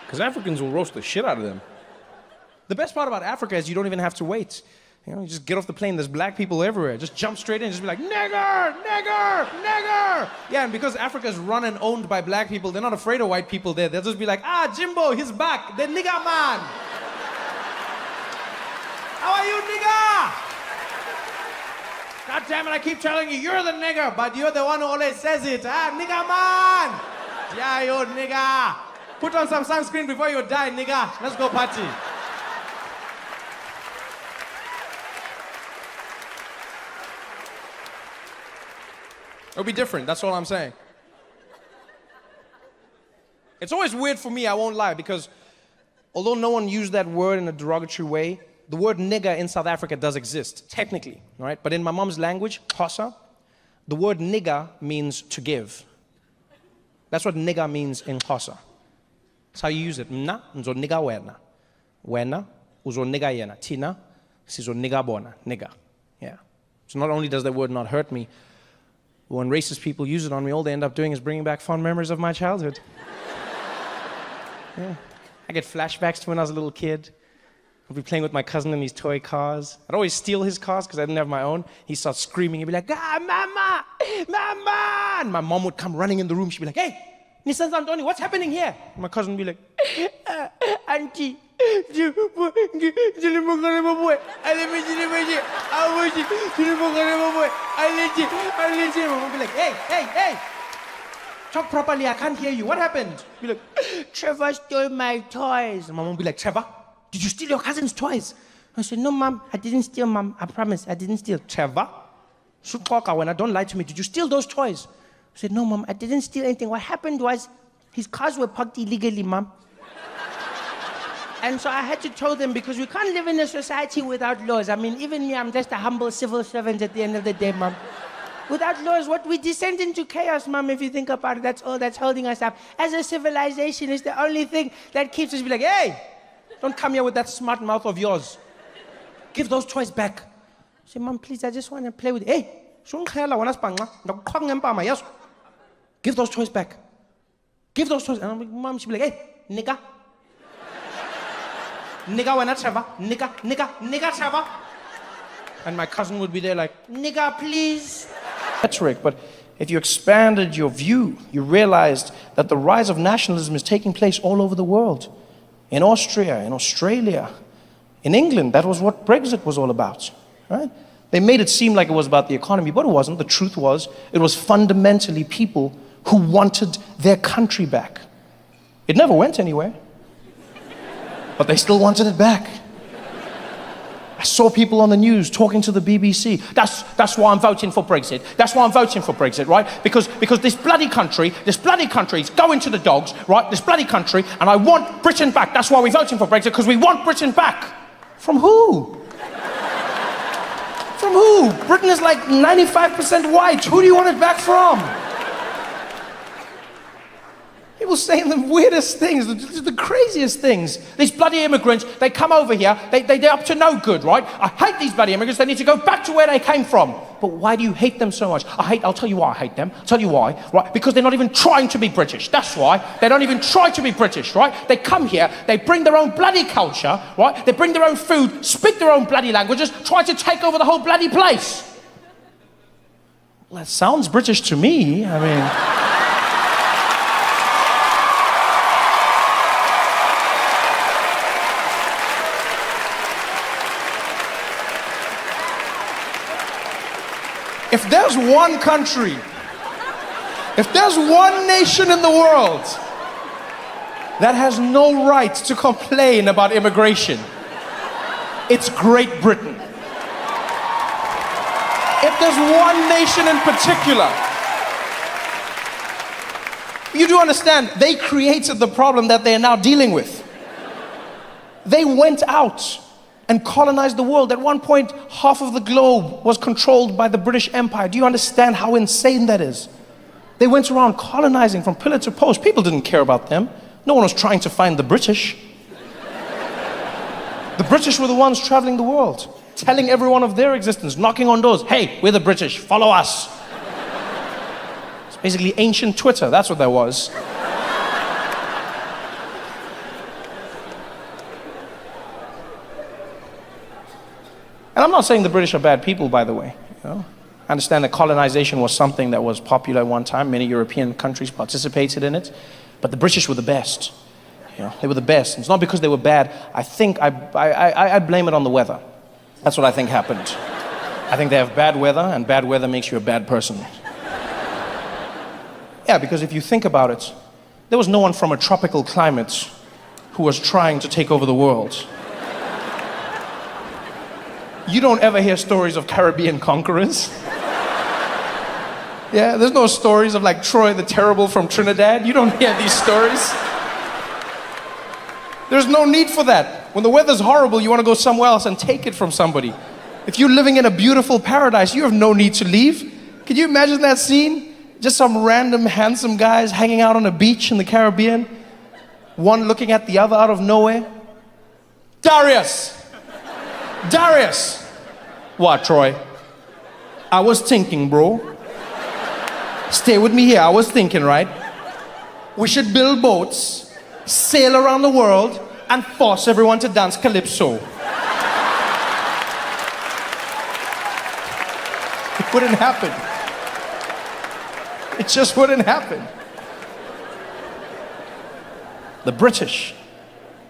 Because Africans will roast the shit out of them. The best part about Africa is you don't even have to wait. You know, you just get off the plane, there's black people everywhere. Just jump straight in and just be like, nigger, nigger, nigger. Yeah, and because Africa is run and owned by black people, they're not afraid of white people there. They'll just be like, ah, Jimbo, he's back, the nigger man. How are you, nigger? God damn it, I keep telling you, you're the nigger, but you're the one who always says it. Ah, nigger man! Yeah, you nigger. Put on some sunscreen before you die, nigger. Let's go party. It'll be different, that's all I'm saying. It's always weird for me, I won't lie, because although no one used that word in a derogatory way, the word nigger in South Africa does exist, technically, right? But in my mom's language, Xhosa, the word nigger means to give. That's what nigger means in Xhosa. That's how you use it. Mna, nzoniga wena. Wena, uzoniga yena. Tina, sizoniga bona. Nigger. Yeah. So not only does that word not hurt me, when racist people use it on me, all they end up doing is bringing back fond memories of my childhood. Yeah. I get flashbacks to when I was a little kid. I'd be playing with my cousin in these toy cars. I'd always steal his cars because I didn't have my own. He'd start screaming. He'd be like, mama, mama. And my mom would come running in the room. She'd be like, hey, Nissan Antoni, what's happening here? And my cousin would be like, auntie, Mom would be like, hey. Talk properly, I can't hear you. What happened? Be like, Trevor stole my toys. And my mom would be like, Trevor, did you steal your cousin's toys? I said, no, Mom, I didn't steal, Mom. I promise, I didn't steal. Trevor? When I don't lie to me, did you steal those toys? I said, no, Mom, I didn't steal anything. What happened was his cars were parked illegally, Mom. And so I had to tow them because we can't live in a society without laws. I mean, even me, I'm just a humble civil servant at the end of the day, Mom. Without laws, we descend into chaos, Mom, if you think about it. That's all that's holding us up. As a civilization, it's the only thing that keeps us be like, hey, don't come here with that smart mouth of yours. Give those toys back. I say, Mom, please, I just want to play with it. Hey, give those toys back. Give those toys. And I'm like, Mom, she'd be like, hey, nigga. Nigga, when I Trevor. Nigga, Trevor. And my cousin would be there like, nigga, please. Rhetoric, but if you expanded your view, you realized that the rise of nationalism is taking place all over the world. In Austria, in Australia, in England, that was what Brexit was all about, right? They made it seem like it was about the economy, but it wasn't. The truth was, it was fundamentally people who wanted their country back. It never went anywhere, but they still wanted it back. I saw people on the news talking to the BBC. That's why I'm voting for Brexit. That's why I'm voting for Brexit, right? Because this bloody country is going to the dogs, right? This bloody country, and I want Britain back. That's why we're voting for Brexit, because we want Britain back. From who? From who? Britain is like 95% white. Who do you want it back from? People saying the weirdest things, the craziest things. These bloody immigrants, they come over here, they're up to no good, right? I hate these bloody immigrants, they need to go back to where they came from. But why do you hate them so much? I'll tell you why I hate them. I'll tell you why, right? Because they're not even trying to be British. That's why. They don't even try to be British, right? They come here, they bring their own bloody culture, right? They bring their own food, speak their own bloody languages, try to take over the whole bloody place. Well, that sounds British to me. I mean... If there's one country, if there's one nation in the world that has no right to complain about immigration, it's Great Britain. If there's one nation in particular, you do understand, they created the problem that they are now dealing with. They went out and colonized the world. At one point, half of the globe was controlled by the British Empire. Do you understand how insane that is? They went around colonizing from pillar to post. People didn't care about them. No one was trying to find the British. The British were the ones traveling the world, telling everyone of their existence, knocking on doors. Hey, we're the British, follow us. It's basically ancient Twitter, that's what that was. And I'm not saying the British are bad people, by the way. You know? I understand that colonization was something that was popular at one time. Many European countries participated in it. But the British were the best. You know, they were the best. And it's not because they were bad. I think I blame it on the weather. That's what I think happened. I think they have bad weather, and bad weather makes you a bad person. Yeah, because if you think about it, there was no one from a tropical climate who was trying to take over the world. You don't ever hear stories of Caribbean conquerors. Yeah, there's no stories of like Troy the Terrible from Trinidad. You don't hear these stories. There's no need for that. When the weather's horrible, you want to go somewhere else and take it from somebody. If you're living in a beautiful paradise, you have no need to leave. Can you imagine that scene? Just some random handsome guys hanging out on a beach in the Caribbean, one looking at the other out of nowhere. Darius! Darius! What, Troy? I was thinking, bro. Stay with me here. I was thinking, right? We should build boats, sail around the world, and force everyone to dance calypso. It wouldn't happen. It just wouldn't happen. The British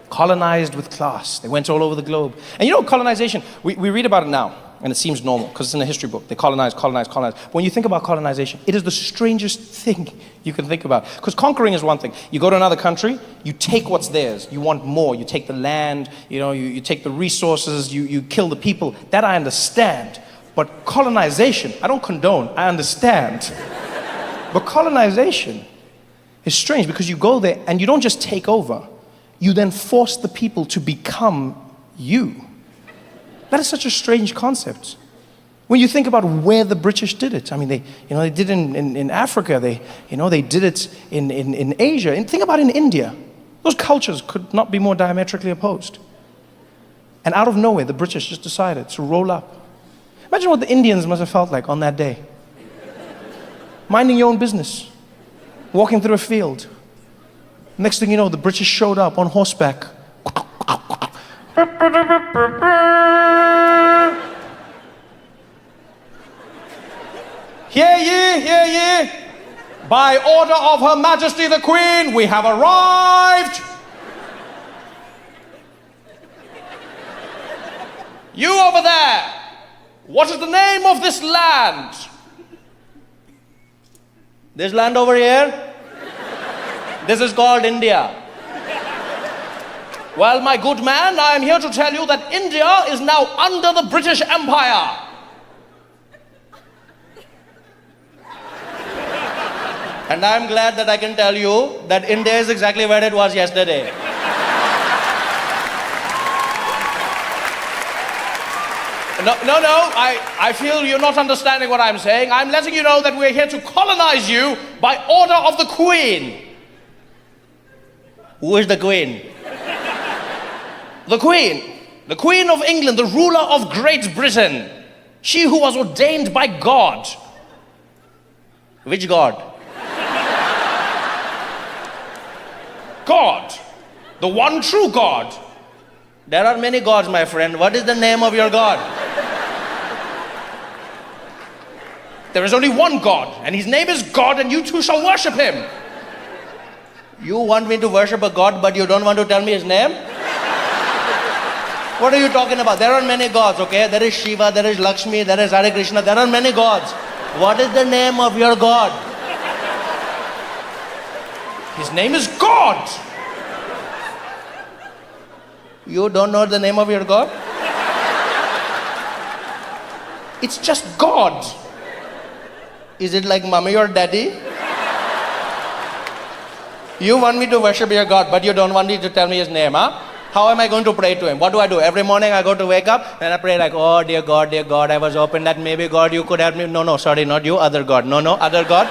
colonized with class. They went all over the globe. And you know, colonization, we read about it now, and it seems normal, because it's in a history book. They colonize. But when you think about colonization, it is the strangest thing you can think about. Because conquering is one thing. You go to another country, you take what's theirs. You want more. You take the land, you take the resources, you kill the people. That I understand. But colonization, I don't condone, I understand. But colonization is strange because you go there and you don't just take over, you then force the people to become you. That is such a strange concept. When you think about where the British did it, I mean, they did it in Africa, they did it in Asia. And think about in India. Those cultures could not be more diametrically opposed. And out of nowhere, the British just decided to roll up. Imagine what the Indians must have felt like on that day. Minding your own business, walking through a field. Next thing you know, the British showed up on horseback. Hear ye, hear ye. By order of Her Majesty the Queen, we have arrived. You over there, what is the name of this land? This land over here? This is called India. Well, my good man, I am here to tell you that India is now under the British Empire. And I'm glad that I can tell you that India is exactly where it was yesterday. No, I feel you're not understanding what I'm saying. I'm letting you know that we're here to colonize you by order of the Queen. Who is the Queen? The Queen of England, the ruler of Great Britain. She who was ordained by God. Which God? God. The one true God. There are many gods, my friend. What is the name of your God? There is only one God, and his name is God, and you too shall worship him. You want me to worship a God, but you don't want to tell me his name? What are you talking about? There are many gods, okay? There is Shiva, there is Lakshmi, there is Hare Krishna, there are many gods. What is the name of your God? His name is God. You don't know the name of your God? It's just God. Is it like mommy or daddy? You want me to worship your God, but you don't want me to tell me his name, huh? How am I going to pray to him? What do I do? Every morning I go to wake up and I pray like, oh, dear God, I was hoping that maybe God, you could help me. No, sorry, not you, other God. No, other God.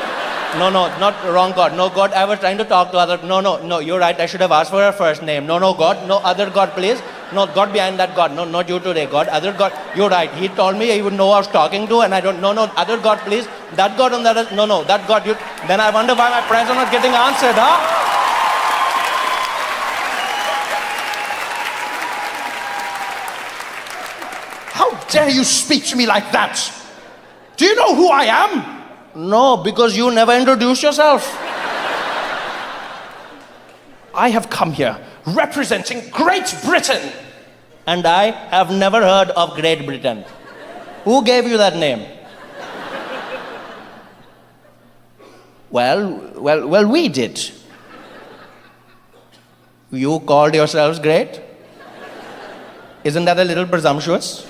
No, not wrong God. No, God, I was trying to talk to other. No, you're right. I should have asked for her first name. No, God. No, other God, please. No, God behind that God. No, not you today, God. Other God. You're right. He told me he would know I was talking to, and I don't. No, other God, please. That God on the other. No, that God. Then I wonder why my prayers are not getting answered, huh? How dare you speak to me like that? Do you know who I am? No, because you never introduced yourself. I have come here representing Great Britain. And I have never heard of Great Britain. Who gave you that name? Well, we did. You called yourselves great? Isn't that a little presumptuous?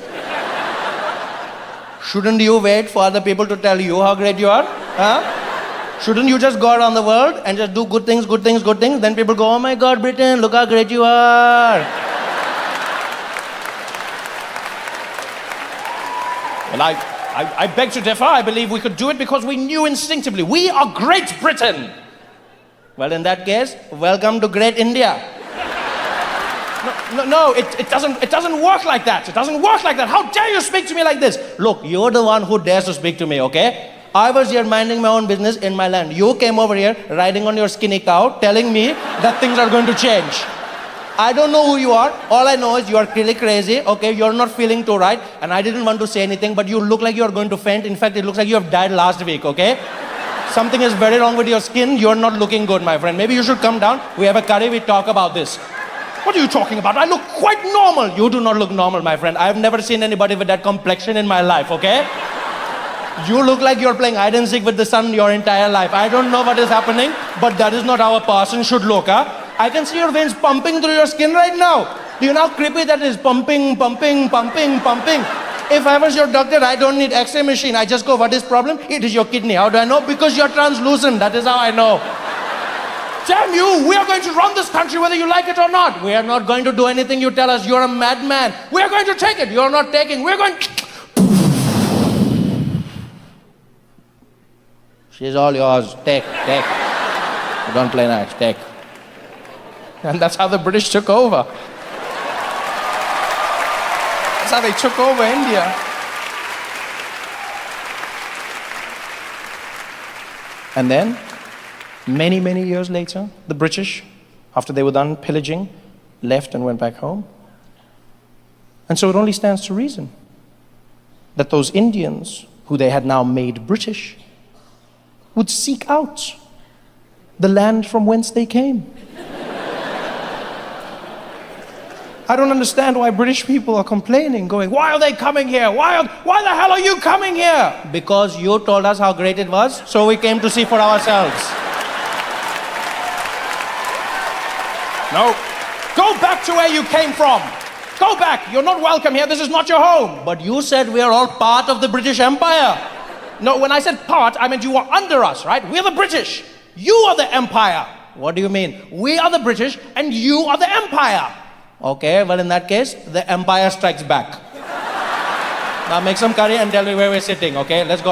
Shouldn't you wait for other people to tell you how great you are? Huh? Shouldn't you just go around the world and just do good things, good things, good things? Then people go, oh my God, Britain, look how great you are. Well, I beg to differ. I believe we could do it because we knew instinctively. We are Great Britain. Well, in that case, welcome to Great India. No, it doesn't work like that. It doesn't work like that. How dare you speak to me like this? Look, you're the one who dares to speak to me, okay? I was here minding my own business in my land. You came over here riding on your skinny cow telling me that things are going to change. I don't know who you are. All I know is you are really crazy, okay? You're not feeling too right. And I didn't want to say anything, but you look like you're going to faint. In fact, it looks like you have died last week, okay? Something is very wrong with your skin. You're not looking good, my friend. Maybe you should come down. We have a curry. We talk about this. What are you talking about? I look quite normal. You do not look normal, my friend. I've never seen anybody with that complexion in my life, okay? You look like you're playing hide and seek with the sun your entire life. I don't know what is happening, but that is not how a person should look, huh? I can see your veins pumping through your skin right now. Do you know how creepy that is? Pumping, pumping, pumping, pumping. If I was your doctor, I don't need X-ray machine. I just go, what is problem? It is your kidney. How do I know? Because you're translucent. That is how I know. Damn you, we are going to run this country whether you like it or not. We are not going to do anything you tell us. You're a madman. We are going to take it. You're not taking. We're going... She's all yours. Take. Don't play nice. Take. And that's how the British took over. That's how they took over India. And then, many, many years later, the British, after they were done pillaging, left and went back home. And so it only stands to reason that those Indians, who they had now made British, would seek out the land from whence they came. I don't understand why British people are complaining, going, why are they coming here? Why the hell are you coming here? Because you told us how great it was, so we came to see for ourselves. No. Go back to where you came from. Go back. You're not welcome here. This is not your home. But you said we are all part of the British Empire. No, when I said part, I meant you are under us, right? We're the British. You are the empire. What do you mean? We are the British and you are the empire. Okay, well in that case, the empire strikes back. Now make some curry and tell me where we're sitting, okay? Let's go.